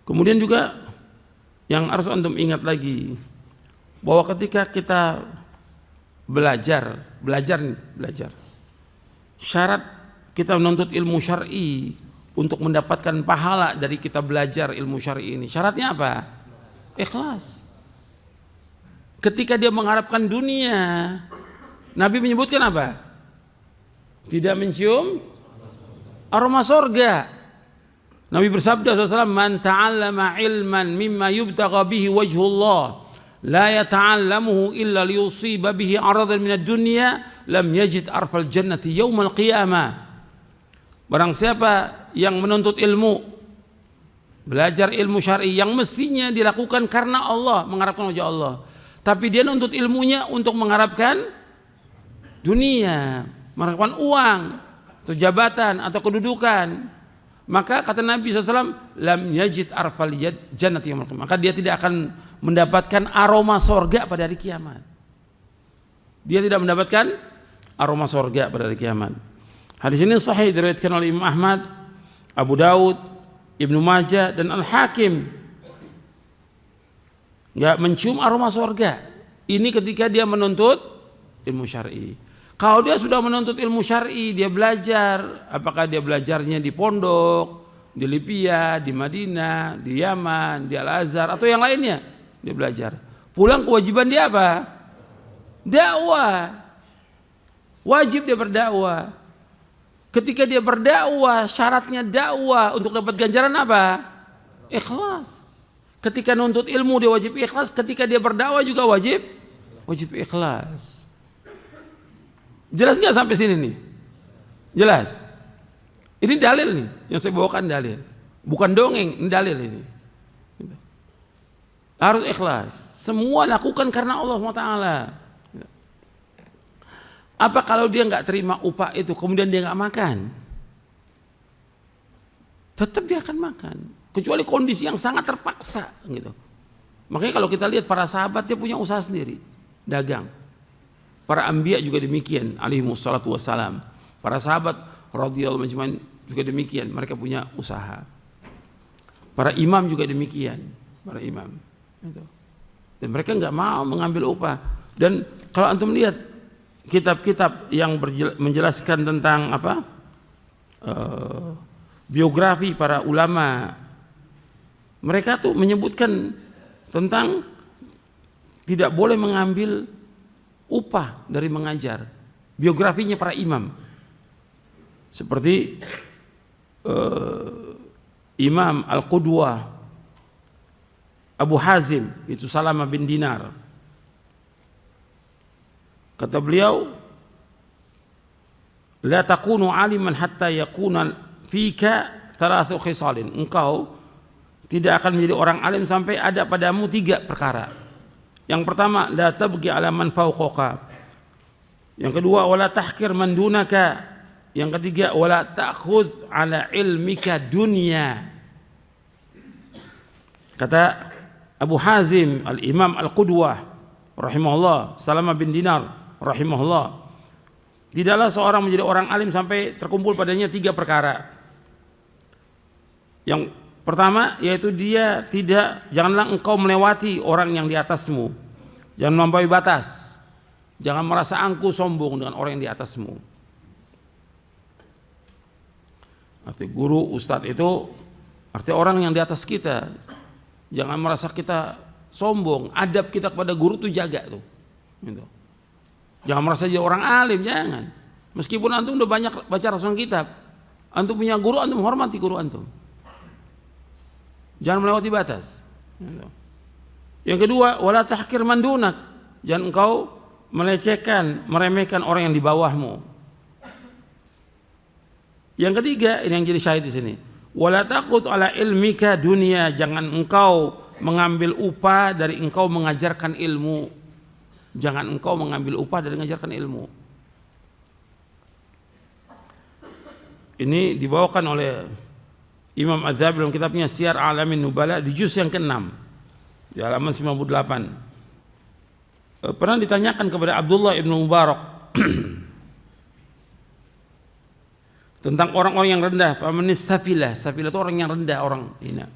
Speaker 1: Kemudian juga yang harus antum ingat lagi, bahwa ketika kita belajar, syarat kita menuntut ilmu syar'i untuk mendapatkan pahala dari kita belajar ilmu syar'i ini, syaratnya apa? Ikhlas. Ketika dia mengharapkan dunia, Nabi menyebutkan apa? Tidak mencium aroma sorga. Nabi bersabda SAW, man ta'allama ilman mimma yubtagha bihi wajhullah la yata'allamuhu illa liyusiba bihi aradan minad dunya lam yajid arfal jannati yaumal qiyamah. Barang siapa yang menuntut ilmu, belajar ilmu syar'i yang mestinya dilakukan karena Allah, mengharapkan wajah Allah, tapi dia menuntut ilmunya untuk mengharapkan dunia, mengharapkan uang atau jabatan atau kedudukan, maka kata Nabi SAW, lam yajid arfal jannati yaumil qiyamah, maka dia tidak akan mendapatkan aroma sorga pada hari kiamat. Dia tidak mendapatkan aroma sorga pada hari kiamat. Hadis ini sahih, diriwayatkan oleh Imam Ahmad, Abu Daud, Ibnu Majah dan Al-Hakim. Enggak mencium aroma sorga. Ini ketika dia menuntut ilmu syar'i. Kalau dia sudah menuntut ilmu syar'i, dia belajar, apakah dia belajarnya di pondok, di Libya, di Madinah, di Yaman, di Al-Azhar atau yang lainnya, dia belajar. Pulang kewajiban dia apa? Dakwah. Wajib dia berdakwah. Ketika dia berdakwah, syaratnya dakwah untuk dapat ganjaran apa? Ikhlas. Ketika nuntut ilmu dia wajib ikhlas, ketika dia berdakwah juga wajib ikhlas. Jelas nggak sampai sini nih? Jelas. Ini dalil nih yang saya bawakan, dalil. Bukan dongeng, ini dalil ini. Harus ikhlas. Semua lakukan karena Allah SWT. Apa kalau dia nggak terima upah itu, kemudian dia nggak makan? Tetap dia akan makan, kecuali kondisi yang sangat terpaksa, gitu. Makanya kalau kita lihat para sahabat, dia punya usaha sendiri, dagang. Para anbiya juga demikian, alaihimussalatu wassalam. Para sahabat radhiyallahu anhum juga demikian, mereka punya usaha. Para imam juga demikian, para imam. Gitu. Dan mereka nggak mau mengambil upah. Dan kalau antum lihat kitab-kitab yang menjelaskan tentang apa biografi para ulama, mereka tuh menyebutkan tentang tidak boleh mengambil upah dari mengajar. Biografinya para imam seperti Imam Al-Qudwah Abu Hazim, itu Salamah bin Dinar. Kata beliau, la takunu aliman hatta yakuna fika thalathu khisalin. Engkau tidak akan menjadi orang alim sampai ada padamu 3 perkara. Yang pertama, la tabghi ala man fawqaka. Yang kedua, wala tahkir man dunaka. Yang ketiga, wala ta'khudh ala ilmika dunya. Kata Abu Hazim Al-Imam Al-Qudwah rahimahullah, Salamah bin Dinar rahimahullah, tidaklah seorang menjadi orang alim sampai terkumpul padanya 3 perkara. Yang pertama yaitu dia janganlah engkau melewati orang yang di atasmu, jangan melampaui batas, jangan merasa angkuh sombong dengan orang yang di atasmu. Arti guru, ustadz itu arti orang yang di atas kita. Jangan merasa kita sombong, adab kita kepada guru tuh jaga tuh. Gitu. Jangan merasa jadi orang alim, jangan. Meskipun antum udah banyak baca ratusan kitab, antum punya guru, antum hormati guru antum. Jangan melewati batas. Gitu. Yang kedua, wala tahkir man dunak. Jangan engkau melecehkan, meremehkan orang yang di bawahmu. Yang ketiga, ini yang jadi syahid di sini. Wala taqut ala ilmika dunia. Jangan engkau mengambil upah dari engkau mengajarkan ilmu. Jangan engkau mengambil upah dari mengajarkan ilmu. Ini dibawakan oleh Imam Az-Zahabi dalam kitabnya Syiar A'lamin Nubala di juz yang ke-6 di halaman 98. Pernah ditanyakan kepada Abdullah ibn Mubarak tentang orang-orang yang rendah. Famanis safilah, safilah itu orang yang rendah, orang hina.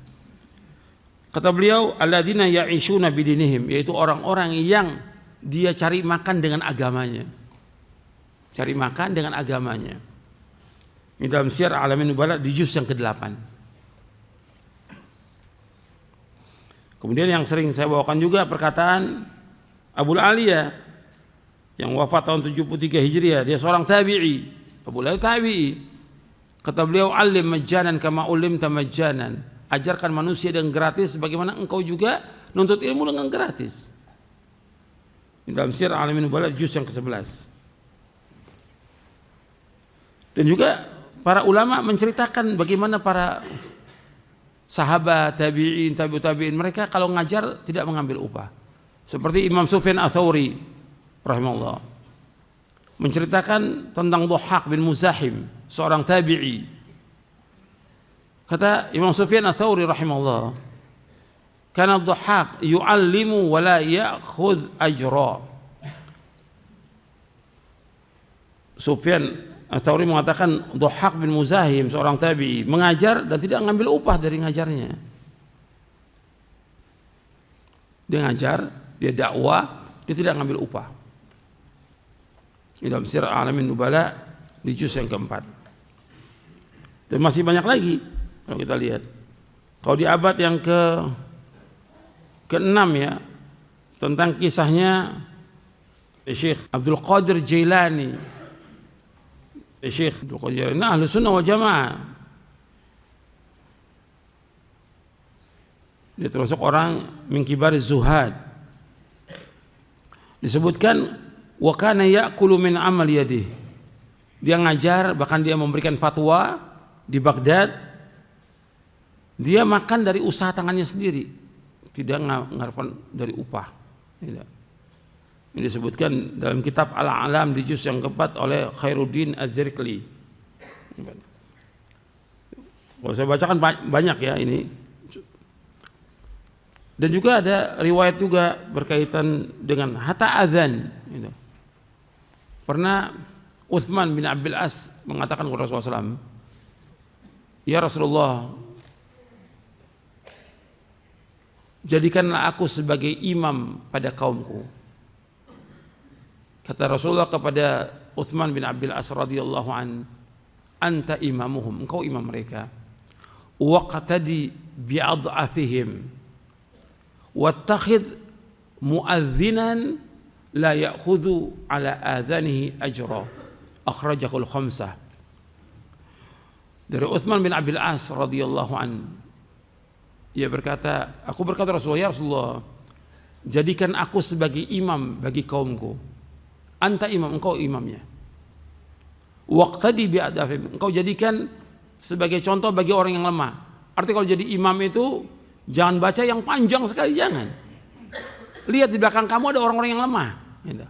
Speaker 1: Kata beliau, alladzina ya'ishuna bidinihim, yaitu orang-orang yang dia cari makan dengan agamanya. Cari makan dengan agamanya. Ini dalam Syiar A'lamin Nubala di juz yang ke-8. Kemudian yang sering saya bawakan juga perkataan Abu Aliyah yang wafat tahun 73 Hijriah, dia seorang tabi'i. Abu Aliyah tabi'i. Kata beliau, alim majjanan kama ulimta majjanan. Ajarkan manusia dengan gratis sebagaimana engkau juga nuntut ilmu dengan gratis. Ini dalam Syiar A'lamin Nubala juz yang ke-11. Dan juga para ulama menceritakan bagaimana para sahabat, tabi'in, tabi'ut tabi'in, mereka kalau ngajar tidak mengambil upah. Seperti Imam Sufyan Ats-Tsauri rahimahullah menceritakan tentang Dhahhak bin Muzahim, seorang tabi'i. Kata Imam Sufyan Ats-Tsauri rahimahullah, kana Dhahhak yu'allimu wa la ya'khudh ajra. Sufyan Ats-Tsauri mengatakan Dhahhak bin Muzahim, seorang tabi'i, mengajar dan tidak mengambil upah dari ngajarnya. Dia ngajar, dia dakwah, dia tidak mengambil upah. Di dalam Syiar A'lamin Nubala di juz yang ke-4. Dan masih banyak lagi kalau kita lihat. Kalau di abad yang ke-6 ya, tentang kisahnya Syekh Abdul Qadir Jailani. Syekh Abdul Qadir Jailani ahlu sunnah wal jamaah. Dia termasuk orang min kibariz zuhad. Disebutkan wa kana ya'kulu min amal yadih. Dia ngajar, bahkan dia memberikan fatwa di Baghdad. Dia makan dari usaha tangannya sendiri, tidak mengharapkan dari upah. Tidak. Ini disebutkan dalam kitab Al-A'lam di juz yang keempat oleh Khairuddin Az-Zirkli. Kalau saya bacakan banyak ya ini. Dan juga ada riwayat juga berkaitan dengan hatta adzan. Pernah Utsman bin Abdul As mengatakan kepada Rasulullah SAW, ya Rasulullah, jadikanlah aku sebagai imam pada kaumku. Kata Rasulullah kepada Utsman bin Abdul As radhiyallahu an, anta imamuhum, engkau imam mereka. Waqtadi bi'adhafihim, wattakhidh mu'adzinan la ya'khudhu ala adhanihi ajra. Akhrajahul khamsah. Dari Utsman bin Abdul As radhiyallahu an, ia berkata, aku berkata Rasulullah, ya Rasulullah, jadikan aku sebagai imam bagi kaumku. Anta imam, engkau imamnya. Waqtadi bi'adafim, engkau jadikan sebagai contoh bagi orang yang lemah. Artinya kalau jadi imam itu jangan baca yang panjang sekali, jangan. Lihat di belakang kamu ada orang-orang yang lemah. Gitu.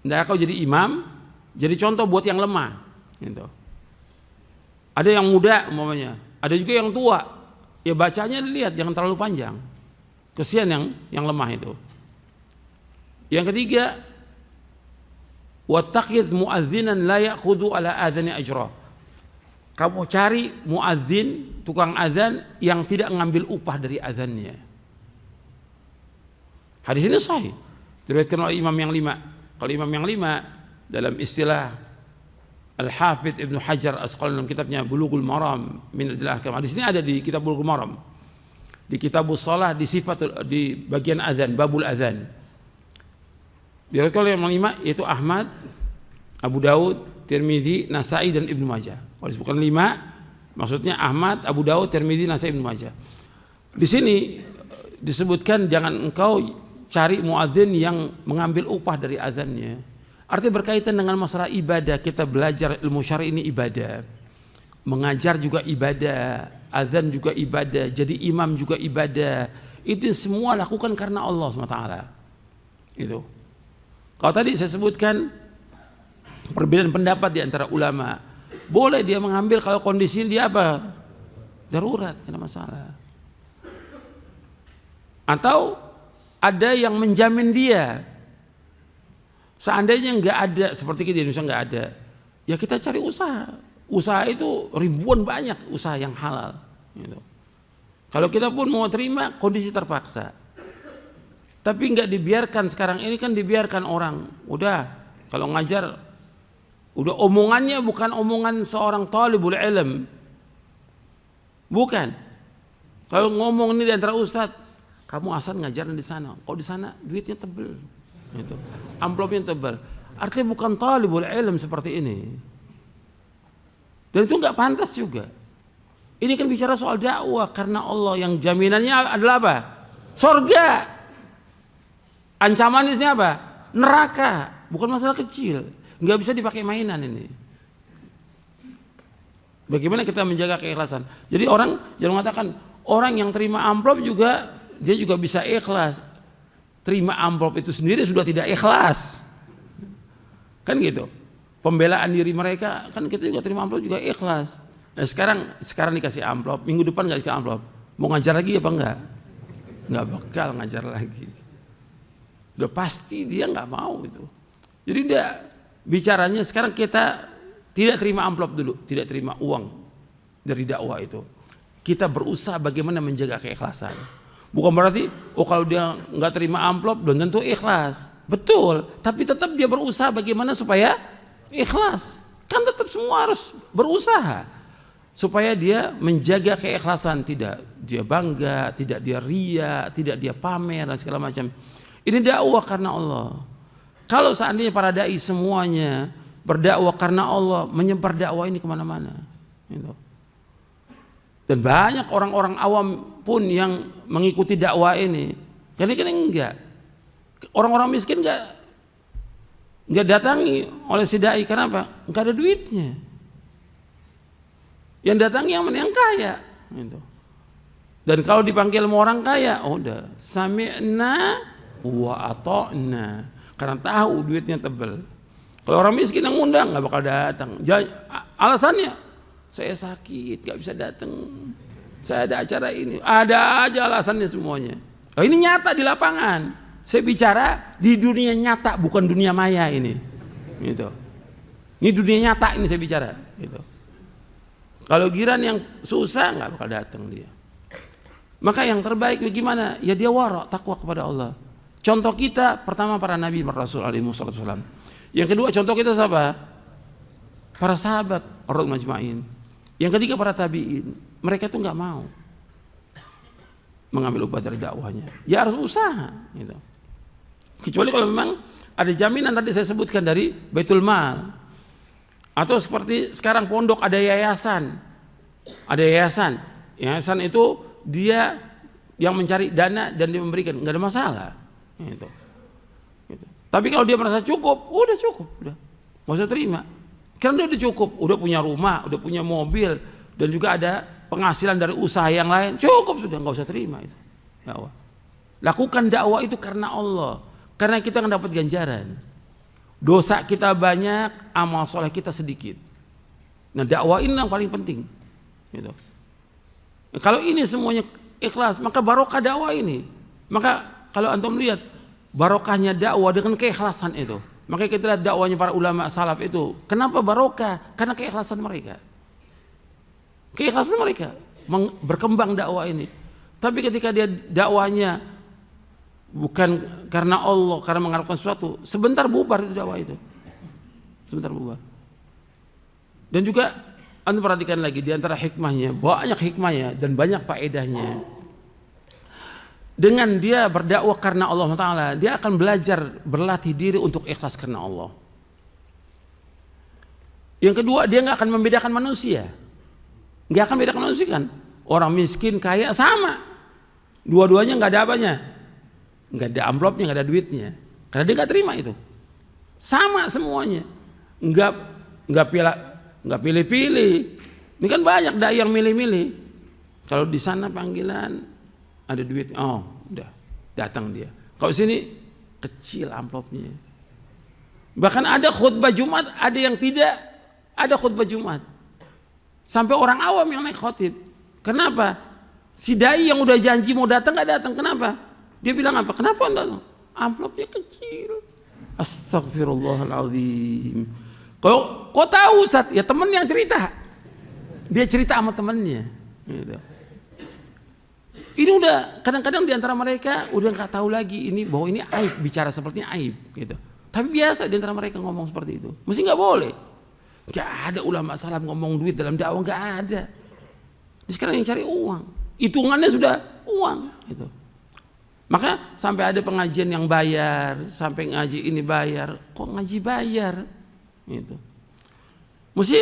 Speaker 1: Nah, kau jadi imam, jadi contoh buat yang lemah. Gitu. Ada yang muda umpamanya, ada juga yang tua. Ya bacanya lihat, jangan terlalu panjang. Kesian yang lemah itu. Yang ketiga, wattaqid muadzinan la ya'khudhu ala adzani ajra. Kamu cari muadzin, tukang azan yang tidak mengambil upah dari azannya. Hadis ini sahih, diriwayatkan oleh imam yang 5. Kalau imam yang 5 dalam istilah Al-Hafidh Ibnu Hajar Asqalani dalam kitabnya Bulughul Maram min Adillahil Ahkam. Hadis ini ada di kitab Bulughul Maram. Di kitabus shalah di sifat di bagian azan, babul azan. Diriwayatkan oleh yang 5 yaitu Ahmad, Abu Daud, Tirmidzi, Nasai dan Ibnu Majah. Kalau disebutkan 5 maksudnya Ahmad, Abu Daud, Tirmidzi, Nasai, Ibnu Majah. Di sini disebutkan jangan engkau cari muadzin yang mengambil upah dari azannya. Artinya berkaitan dengan masalah ibadah. Kita belajar ilmu syar'i ini ibadah. Mengajar juga ibadah, azan juga ibadah, jadi imam juga ibadah. Itu semua lakukan karena Allah SWT. Itu. Kalau tadi saya sebutkan perbedaan pendapat di antara ulama. Boleh dia mengambil kalau kondisi dia apa? Darurat, tidak masalah. Atau ada yang menjamin dia. Seandainya nggak ada, seperti kita di Indonesia nggak ada, ya kita cari usaha. Usaha itu ribuan banyak usaha yang halal. Gitu. Kalau kita pun mau terima, kondisi terpaksa. Tapi nggak dibiarkan sekarang ini kan dibiarkan orang. Udah kalau ngajar, udah omongannya bukan omongan seorang talibul ilm. Bukan. Kalau ngomong ini di antara ustadz, kamu asal ngajar di sana. Kok di sana duitnya tebel, gitu. Amplopnya tebal. Artinya bukan talibul ilm seperti ini. Dan itu nggak pantas juga. Ini kan bicara soal dakwah karena Allah yang jaminannya adalah apa? Surga. Ancamannya apa? Neraka. Bukan masalah kecil. Nggak bisa dipakai mainan ini. Bagaimana kita menjaga keikhlasan? Jadi orang jangan mengatakan orang yang terima amplop juga dia juga bisa ikhlas. Terima amplop itu sendiri sudah tidak ikhlas. Kan gitu. Pembelaan diri mereka kan kita juga terima amplop juga ikhlas. Nah sekarang dikasih amplop, minggu depan nggak dikasih amplop. Mau ngajar lagi apa enggak? Nggak bakal ngajar lagi. Udah pasti dia nggak mau itu. Jadi dia bicaranya sekarang kita tidak terima amplop dulu, tidak terima uang dari dakwah itu. Kita berusaha bagaimana menjaga keikhlasan. Bukan berarti kalau dia nggak terima amplop belum tentu ikhlas. Betul, tapi tetap dia berusaha bagaimana supaya ikhlas. Kan tetap semua harus berusaha supaya dia menjaga keikhlasan, tidak dia bangga, tidak dia ria, tidak dia pamer dan segala macam. Ini dakwah karena Allah. Kalau seandainya para dai semuanya berdakwah karena Allah, menyebar dakwah ini kemana-mana. Gitu. Dan banyak orang-orang awam pun yang mengikuti dakwah ini. Karena kan enggak. Orang-orang miskin enggak datangi oleh si dai. Kenapa? Enggak ada duitnya. Yang datangi yang kaya. Gitu. Dan kalau dipanggil sama orang kaya, udah sami'na wa ata'na. Karena tahu duitnya tebel. Kalau orang miskin yang ngundang nggak bakal datang. Alasannya saya sakit, nggak bisa datang. Saya ada acara ini, ada aja alasannya semuanya. Oh, ini nyata di lapangan. Saya bicara di dunia nyata, bukan dunia maya ini. Gitu. Ini dunia nyata ini saya bicara. Gitu. Kalau giran yang susah nggak bakal datang dia. Maka yang terbaik bagaimana? Ya dia wara, takwa kepada Allah. Contoh kita pertama para nabi Rasul alaihi wasallam. Yang kedua contoh kita siapa? Para sahabat Ar-Rasul Majma'in. Yang ketiga para tabi'in. Mereka itu nggak mau mengambil upah dari dakwahnya. Ya harus usaha. Gitu. Kecuali kalau memang ada jaminan tadi saya sebutkan dari Baitul Mal. Atau seperti sekarang pondok ada yayasan. Ada yayasan. Yayasan itu dia yang mencari dana dan dia memberikan. Nggak ada masalah. Gitu. Gitu. Tapi kalau dia merasa cukup, udah cukup. Udah. Nggak usah terima. Karena dia udah cukup, udah punya rumah, udah punya mobil, dan juga ada penghasilan dari usaha yang lain, cukup sudah, nggak usah terima itu. Dakwah. Lakukan dakwah itu karena Allah, karena kita akan dapat ganjaran. Dosa kita banyak, amal soleh kita sedikit. Nah dakwah ini yang paling penting. Gitu. Kalau ini semuanya ikhlas, maka barokah dakwah ini. Maka kalau antum lihat barokahnya dakwah dengan keikhlasan itu. Makanya kita lihat dakwanya para ulama salaf itu. Kenapa barokah? Karena keikhlasan mereka. Keikhlasan mereka berkembang dakwah ini. Tapi ketika dia dakwanya bukan karena Allah, karena mengharapkan sesuatu, sebentar bubar itu dakwah itu. Sebentar bubar. Dan juga anda perhatikan lagi di antara hikmahnya, banyak hikmahnya dan banyak faedahnya. Dengan dia berdakwah karena Allah Ta'ala, dia akan belajar berlatih diri untuk ikhlas karena Allah. Yang kedua, dia nggak akan membedakan manusia. Nggak akan membedakan manusia kan. Orang miskin, kaya, sama. Dua-duanya nggak ada apanya. Nggak ada amplopnya, nggak ada duitnya. Karena dia nggak terima itu. Sama semuanya. Nggak pilih-pilih. Ini kan banyak dai yang milih-milih. Kalau di sana panggilan ada duit, oh udah datang dia. Kalau sini kecil amplopnya. Bahkan ada khutbah Jumat, ada yang tidak ada khutbah Jumat. Sampai orang awam yang naik khotib. Kenapa? Si dai yang udah janji mau datang nggak datang. Kenapa? Dia bilang apa? Kenapa enggak? Amplopnya kecil. Astagfirullahaladzim. Kok tahu Ustaz? Ya temen yang cerita. Dia cerita sama temennya. Gitu. Ini udah kadang-kadang di antara mereka udah nggak tahu lagi ini bahwa ini aib, bicara sepertinya aib gitu. Tapi biasa di antara mereka ngomong seperti itu. Mesti nggak boleh. Nggak ada ulama salaf ngomong duit dalam dakwah, nggak ada. Sekarang yang cari uang, hitungannya sudah uang gitu. Maka sampai ada pengajian yang bayar, sampai ngaji ini bayar, kok ngaji bayar gitu. Mesti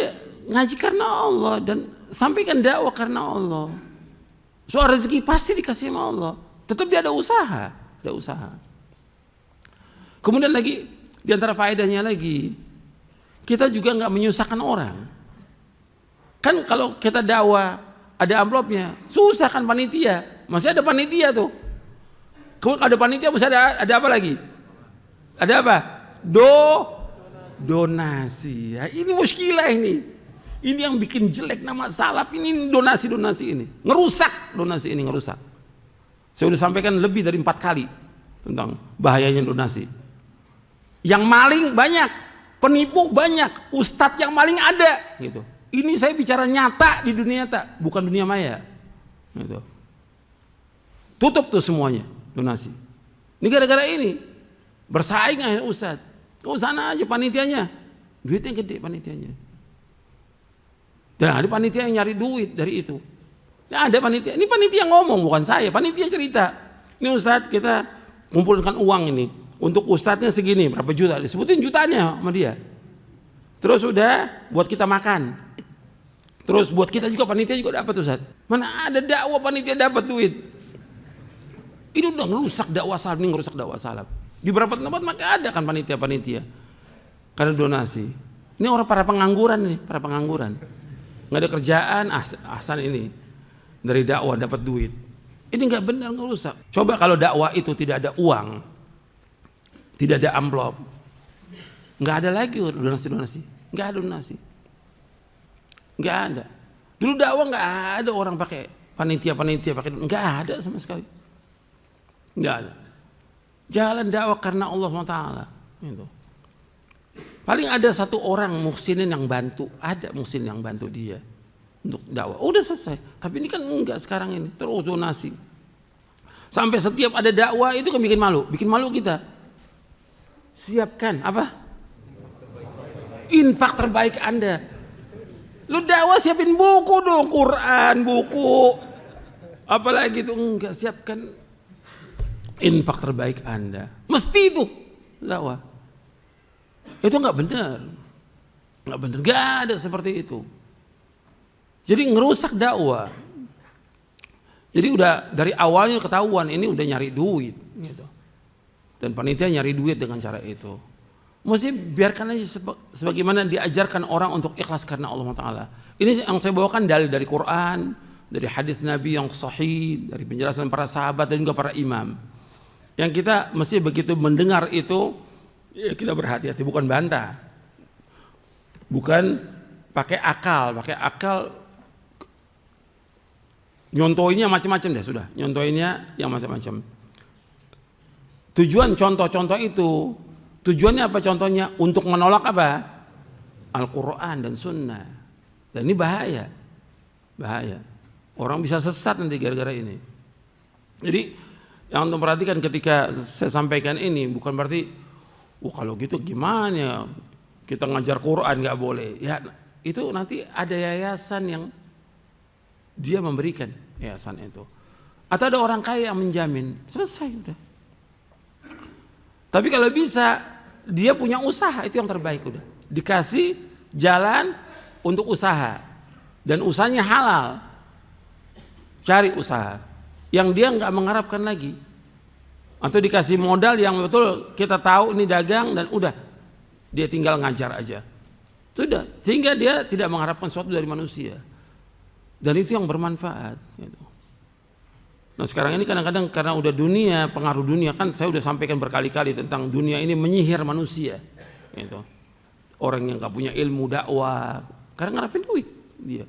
Speaker 1: ngaji karena Allah dan sampaikan dakwah karena Allah. Soal rezeki pasti dikasih sama Allah. Tetap dia ada usaha, ada usaha. Kemudian lagi di antara faedahnya lagi, kita juga nggak menyusahkan orang. Kan kalau kita dakwah ada amplopnya, susah kan panitia. Masih ada panitia tuh. Kalau ada panitia masih ada apa lagi? Ada apa? Donasi. Ya, ini muskilah ini. Ini yang bikin jelek nama salaf ini donasi-donasi ini. Ngerusak donasi ini, ngerusak. Saya sudah sampaikan lebih dari 4 kali tentang bahayanya donasi. Yang maling banyak, penipu banyak, ustadz yang maling ada gitu. Ini saya bicara nyata di dunia nyata, bukan dunia maya. Gitu. Tutup tuh semuanya donasi. Ini gara-gara ini bersaing aja ustadz. Oh sana aja panitianya, duitnya gede panitianya. Dan ada panitia yang nyari duit dari itu. Nah, ada panitia, ini panitia ngomong bukan saya, panitia cerita. Ini ustadz kita kumpulkan uang ini untuk ustadznya segini, berapa juta? Disebutin jutanya sama dia. Terus udah buat kita makan. Terus buat kita juga panitia juga dapat ustadz. Mana ada dakwah panitia dapat duit? Ini udah ngerusak dakwah salaf, ini ngerusak dakwah salaf. Di beberapa tempat maka ada kan panitia-panitia karena donasi. Ini orang para pengangguran nih, para pengangguran. Nggak ada kerjaan, ahsan ini dari dakwah dapat duit. Ini nggak benar, ngerusak. Coba kalau dakwah itu tidak ada uang, tidak ada amplop, nggak ada lagi donasi, nggak ada donasi, nggak ada. Dulu dakwah nggak ada orang pakai panitia pakai, nggak ada sama sekali, nggak ada. Jalan dakwah karena Allah SWT. Gitu. Paling ada satu orang muhsinin yang bantu, ada muhsin yang bantu dia untuk dakwah. Udah selesai. Tapi ini kan enggak sekarang ini, terus donasi. Sampai setiap ada dakwah itu kan bikin malu kita. Siapkan apa? Infak terbaik Anda. Lu dakwah siapin buku dong, Quran, buku. Apalagi itu enggak, siapkan infak terbaik Anda. Mesti itu dakwah. Itu nggak benar, nggak ada seperti itu. Jadi ngerusak dakwah. Jadi udah dari awalnya ketahuan ini udah nyari duit, gitu. Dan panitia nyari duit dengan cara itu. Mesti biarkan aja sebagaimana diajarkan orang untuk ikhlas karena Allah Taala. Ini yang saya bawakan dari Quran, dari hadis Nabi yang sahih, dari penjelasan para sahabat dan juga para imam. Yang kita mesti begitu mendengar itu. Ya kita berhati-hati, bukan bantah, bukan pakai akal nyontoinnya macam-macam deh sudah, nyontoinnya yang macam-macam. Tujuan contoh-contoh itu, tujuannya apa contohnya? Untuk menolak apa? Al-Quran dan Sunnah. Dan ini bahaya, orang bisa sesat nanti gara-gara ini. Jadi yang untuk perhatikan ketika saya sampaikan ini bukan berarti kalau gitu gimana kita ngajar Quran nggak boleh ya, itu nanti ada yayasan yang dia memberikan yayasan itu, atau ada orang kaya yang menjamin, selesai udah. Tapi kalau bisa dia punya usaha, itu yang terbaik, udah dikasih jalan untuk usaha dan usahanya halal, cari usaha yang dia nggak mengharapkan lagi. Atau dikasih modal yang betul kita tahu ini dagang dan udah dia tinggal ngajar aja. Sudah, sehingga dia tidak mengharapkan sesuatu dari manusia. Dan itu yang bermanfaat gitu. Nah sekarang ini kadang-kadang karena udah dunia, pengaruh dunia, kan saya udah sampaikan berkali-kali tentang dunia ini menyihir manusia gitu. Orang yang gak punya ilmu dakwah karena ngarepin duit dia.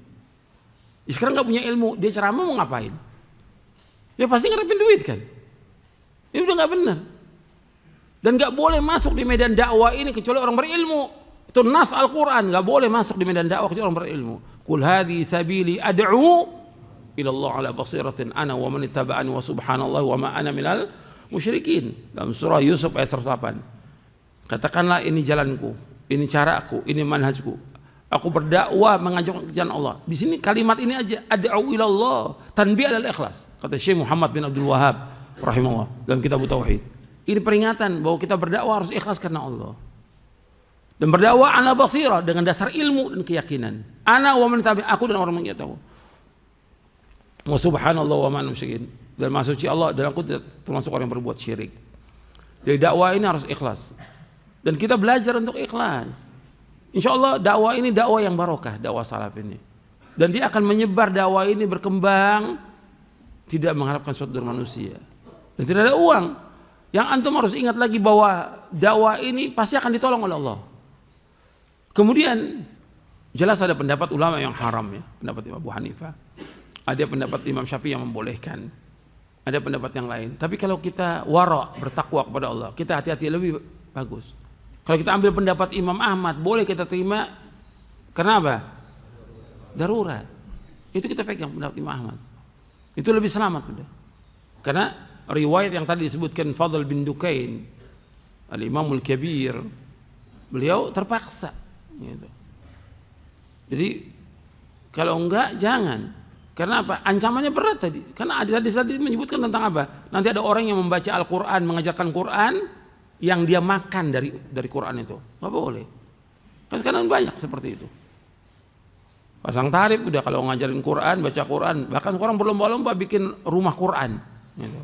Speaker 1: Sekarang gak punya ilmu, dia ceramah mau ngapain? Ya pasti ngarepin duit kan. Ini udah nggak benar. Dan nggak boleh masuk di medan dakwah ini kecuali orang berilmu. Itu nas Al-Quran, nggak boleh masuk di medan dakwah kecuali orang berilmu. Qul hadhi sabili ad'u ila Allah ala basiratin ana wa man ittaba'ani wa subhanallah wa ma ana minal musyrikin. Dalam surah Yusuf ayat 108. Katakanlah ini jalanku, ini caraku, ini manhajku. Aku berdakwah mengajak jalan Allah. Di sini kalimat ini aja, ad'u ila Allah, tanbih alal ikhlas. Kata Syekh Muhammad bin Abdul Wahhab rahimahullah dalam kitab Tauhid. Ini peringatan bahwa kita berdakwah harus ikhlas karena Allah. Dan berdakwah ala basirah dengan dasar ilmu dan keyakinan. Ana wa man tabi', aku dan orang yang tahu. Wa subhanallah wa man musyrikin. Dan maha suci Allah dan aku termasuk orang yang berbuat syirik. Jadi dakwah ini harus ikhlas. Dan kita belajar untuk ikhlas. Insya Allah dakwah ini dakwah yang barokah, dakwah salaf ini. Dan dia akan menyebar dakwah ini berkembang, tidak mengharapkan sesuatu dari manusia. Dan tidak ada uang. Yang antum harus ingat lagi bahwa dakwah ini pasti akan ditolong oleh Allah. Kemudian jelas ada pendapat ulama yang haram ya, pendapat Imam Abu Hanifah. Ada pendapat Imam Syafi'i yang membolehkan. Ada pendapat yang lain. Tapi kalau kita wara', bertakwa kepada Allah, kita hati-hati lebih bagus. Kalau kita ambil pendapat Imam Ahmad, boleh kita terima. Kenapa? Darurat. Itu kita pegang pendapat Imam Ahmad. Itu lebih selamat udah. Karena riwayat yang tadi disebutkan Fadl bin Dukain, Al-Imamul Kabir, beliau terpaksa gitu. Jadi kalau enggak jangan. Karena apa? Ancamannya berat tadi. Karena hadis tadi menyebutkan tentang apa? Nanti ada orang yang membaca Al-Quran, mengajarkan Quran yang dia makan dari Quran itu. Enggak boleh. Kan sekarang banyak seperti itu. Pasang tarif udah kalau ngajarin Quran, baca Quran, bahkan orang berlomba-lomba bikin rumah Quran gitu.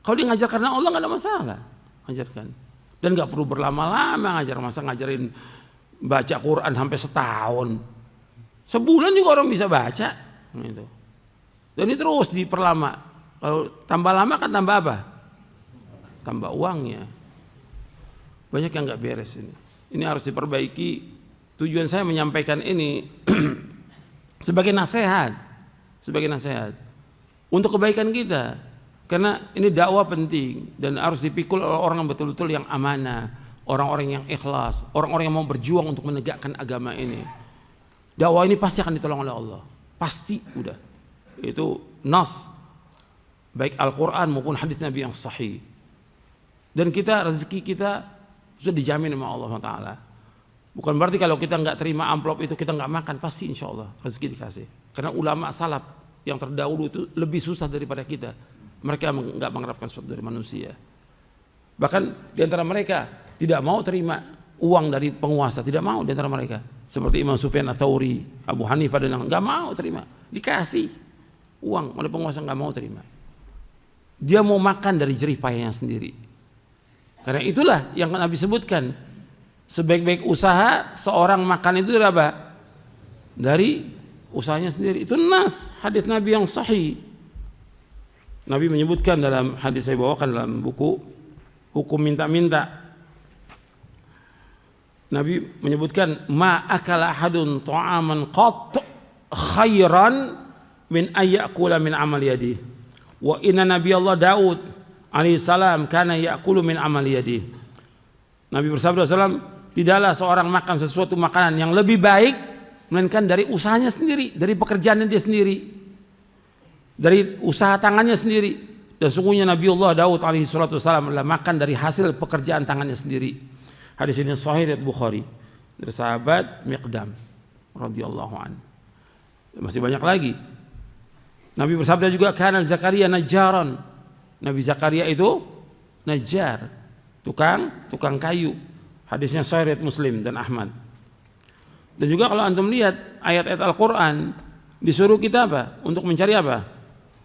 Speaker 1: Kalau dia ngajar karena Allah nggak ada masalah, ngajarkan. Dan nggak perlu berlama-lama ngajar, masa ngajarin baca Quran sampai setahun, sebulan juga orang bisa baca, gitu. Dan ini terus diperlama. Kalau tambah lama kan tambah apa? Tambah uangnya. Banyak yang nggak beres ini. Ini harus diperbaiki. Tujuan saya menyampaikan ini sebagai nasihat, untuk kebaikan kita. Karena ini dakwah penting dan harus dipikul oleh orang yang betul-betul yang amanah, orang-orang yang ikhlas, orang-orang yang mau berjuang untuk menegakkan agama ini. Dakwah ini pasti akan ditolong oleh Allah, pasti udah. Itu nas, baik Al-Quran maupun hadis Nabi yang sahih. Dan kita rezeki kita sudah dijamin sama Allah Taala. Bukan berarti kalau kita nggak terima amplop itu kita nggak makan, pasti insya Allah rezeki dikasih. Karena ulama salaf yang terdahulu itu lebih susah daripada kita. Mereka nggak mengharapkan sesuatu dari manusia. Bahkan di antara mereka tidak mau terima uang dari penguasa, tidak mau di antara mereka. Seperti Imam Sufyan Ats-Tsauri, Abu Hanifah dan nggak mau terima. Dikasih uang oleh penguasa nggak mau terima. Dia mau makan dari jerih payahnya sendiri. Karena itulah yang Nabi sebutkan, sebaik-baik usaha seorang makan itu dari apa? Dari usahanya sendiri. Itu nas, hadis Nabi yang sahih. Nabi menyebutkan dalam hadis saya bawakan dalam buku Hukum Minta-Minta. Nabi menyebutkan ma akala ahadun ta'aman qat khairan min ayyakula min amal yadi. Wa inna Nabi Allah Daud alaihi salam kana ya'kulu min amal yadi. Nabi bersabda sallam, tidaklah seorang makan sesuatu makanan yang lebih baik melainkan dari usahanya sendiri, dari pekerjaannya dia sendiri, dari usaha tangannya sendiri. Dan sungguhnya Nabi Allah Daud alaihi salatu wasallam adalah makan dari hasil pekerjaan tangannya sendiri. Hadis ini sahih riwayat Bukhari dari sahabat Miqdam radhiyallahu anhu. Masih banyak lagi. Nabi bersabda juga kana Zakaria najjaran. Nabi Zakaria itu najjar, tukang kayu. Hadisnya sahih riwayat Muslim dan Ahmad. Dan juga kalau antum lihat ayat-ayat Al-Qur'an disuruh kita apa? Untuk mencari apa?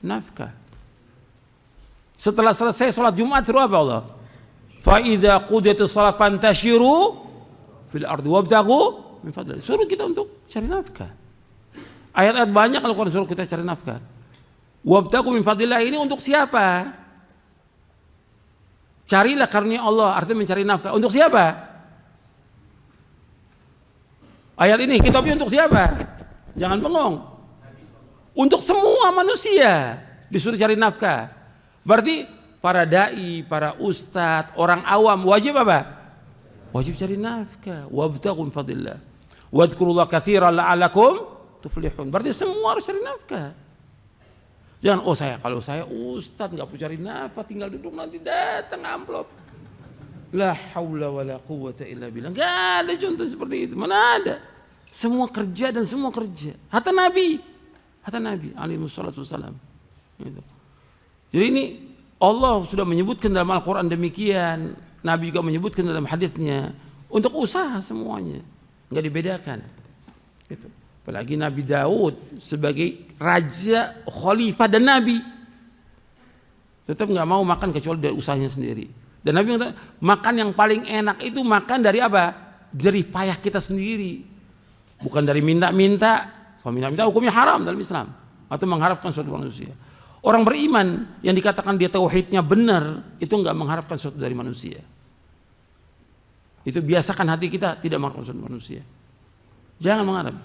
Speaker 1: Nafkah. Setelah selesai sholat Jumat suruh apa Allah? Fa idza qudiyatis shalah fantashiru fil ardi wabtaghu min fadlillah. Suruh kita untuk cari nafkah. Ayat-ayat banyak Al-Qur'an suruh kita cari nafkah. Wabtaghu min fadlillah ini untuk siapa? Carilah karunia Allah, artinya mencari nafkah. Untuk siapa? Ayat ini kitabnya untuk siapa? Jangan bengong. Untuk semua manusia disuruh cari nafkah. Berarti para dai, para ustadz, orang awam wajib apa? Wajib cari nafkah. Wabtaghu min fadlillah. Wadhkurullaha katsiran la'allakum tuflihun. Berarti semua harus cari nafkah. Jangan kalau saya ustadz nggak perlu cari nafkah, tinggal duduk nanti datang amplop. La haula wala quwwata illa billah. Enggak ada contoh seperti itu. Mana ada? Semua kerja dan semua kerja. Hatta Nabi alaihi wassalatu wassalam. Gitu. Jadi ini Allah sudah menyebutkan dalam Al-Quran demikian. Nabi juga menyebutkan dalam hadisnya untuk usaha semuanya, nggak dibedakan. Gitu. Apalagi Nabi Daud sebagai raja, khalifah dan nabi, tetap nggak mau makan kecuali dari usahanya sendiri. Dan Nabi kata, makan yang paling enak itu makan dari apa? Jerih payah kita sendiri, bukan dari minta-minta. Kalau minta-minta hukumnya haram dalam Islam atau mengharapkan suatu manusia. Orang beriman yang dikatakan dia tauhidnya benar itu nggak mengharapkan sesuatu dari manusia. Itu biasakan hati kita tidak mengharapkan sesuatu dari manusia. Jangan mengharap.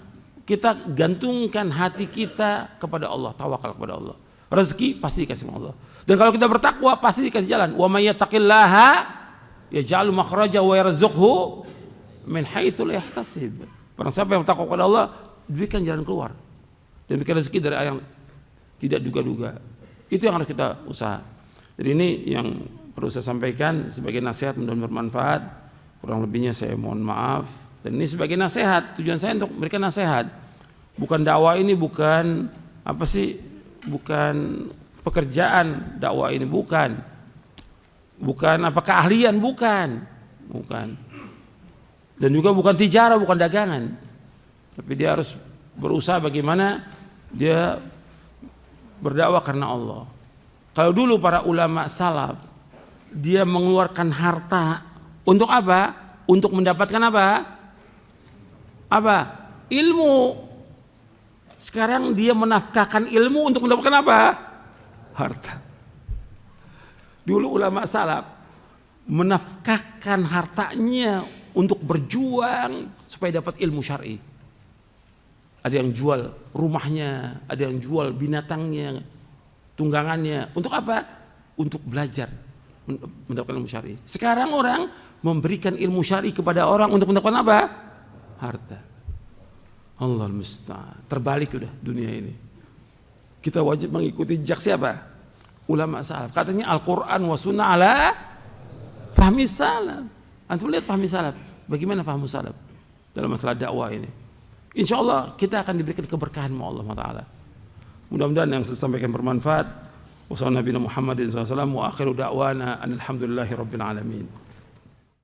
Speaker 1: Kita gantungkan hati kita kepada Allah, tawakal kepada Allah. Rezeki pasti dikasih oleh Allah. Dan kalau kita bertakwa pasti dikasih jalan. Wa may yattaqillaha yaj'al makhraja wa yarzuqhu min haitsu la yahtasib. Barang siapa yang bertakwa kepada Allah, diberikan jalan keluar. Dan diberikan rezeki dari yang tidak duga-duga. Itu yang harus kita usaha. Jadi ini yang perlu saya sampaikan sebagai nasihat, mudah-mudahan bermanfaat. Kurang lebihnya saya mohon maaf. Dan ini sebagai nasihat, tujuan saya untuk memberikan nasihat. Bukan dakwah ini bukan bukan pekerjaan dakwah ini, bukan apa keahlian, bukan. Dan juga bukan tijarah, bukan dagangan. Tapi dia harus berusaha bagaimana dia berdakwah karena Allah. Kalau dulu para ulama salaf dia mengeluarkan harta untuk apa? Untuk mendapatkan apa? Ilmu. Sekarang dia menafkahkan ilmu untuk mendapatkan apa? Harta. Dulu ulama salaf menafkahkan hartanya untuk berjuang supaya dapat ilmu syar'i. Ada yang jual rumahnya, ada yang jual binatangnya, tunggangannya. Untuk apa? Untuk belajar, mendapatkan ilmu syar'i. Sekarang orang memberikan ilmu syar'i kepada orang untuk mendapatkan apa? Harta. Allah musta'an. Terbalik udah dunia ini. Kita wajib mengikuti jejak siapa? Ulama salaf. Katanya Al-Quran wa sunnah ala fahmi salaf. Antum lihat fahmi salaf. Bagaimana fahmu salaf dalam masalah dakwah ini? Insya Allah kita akan diberikan keberkahan oleh Allah Ta'ala. Mudah-mudahan yang saya sampaikan bermanfaat. Wassalamualaikum warahmatullahi wabarakatuh. Wa akhiru da'wana alhamdulillahi rabbil alamin.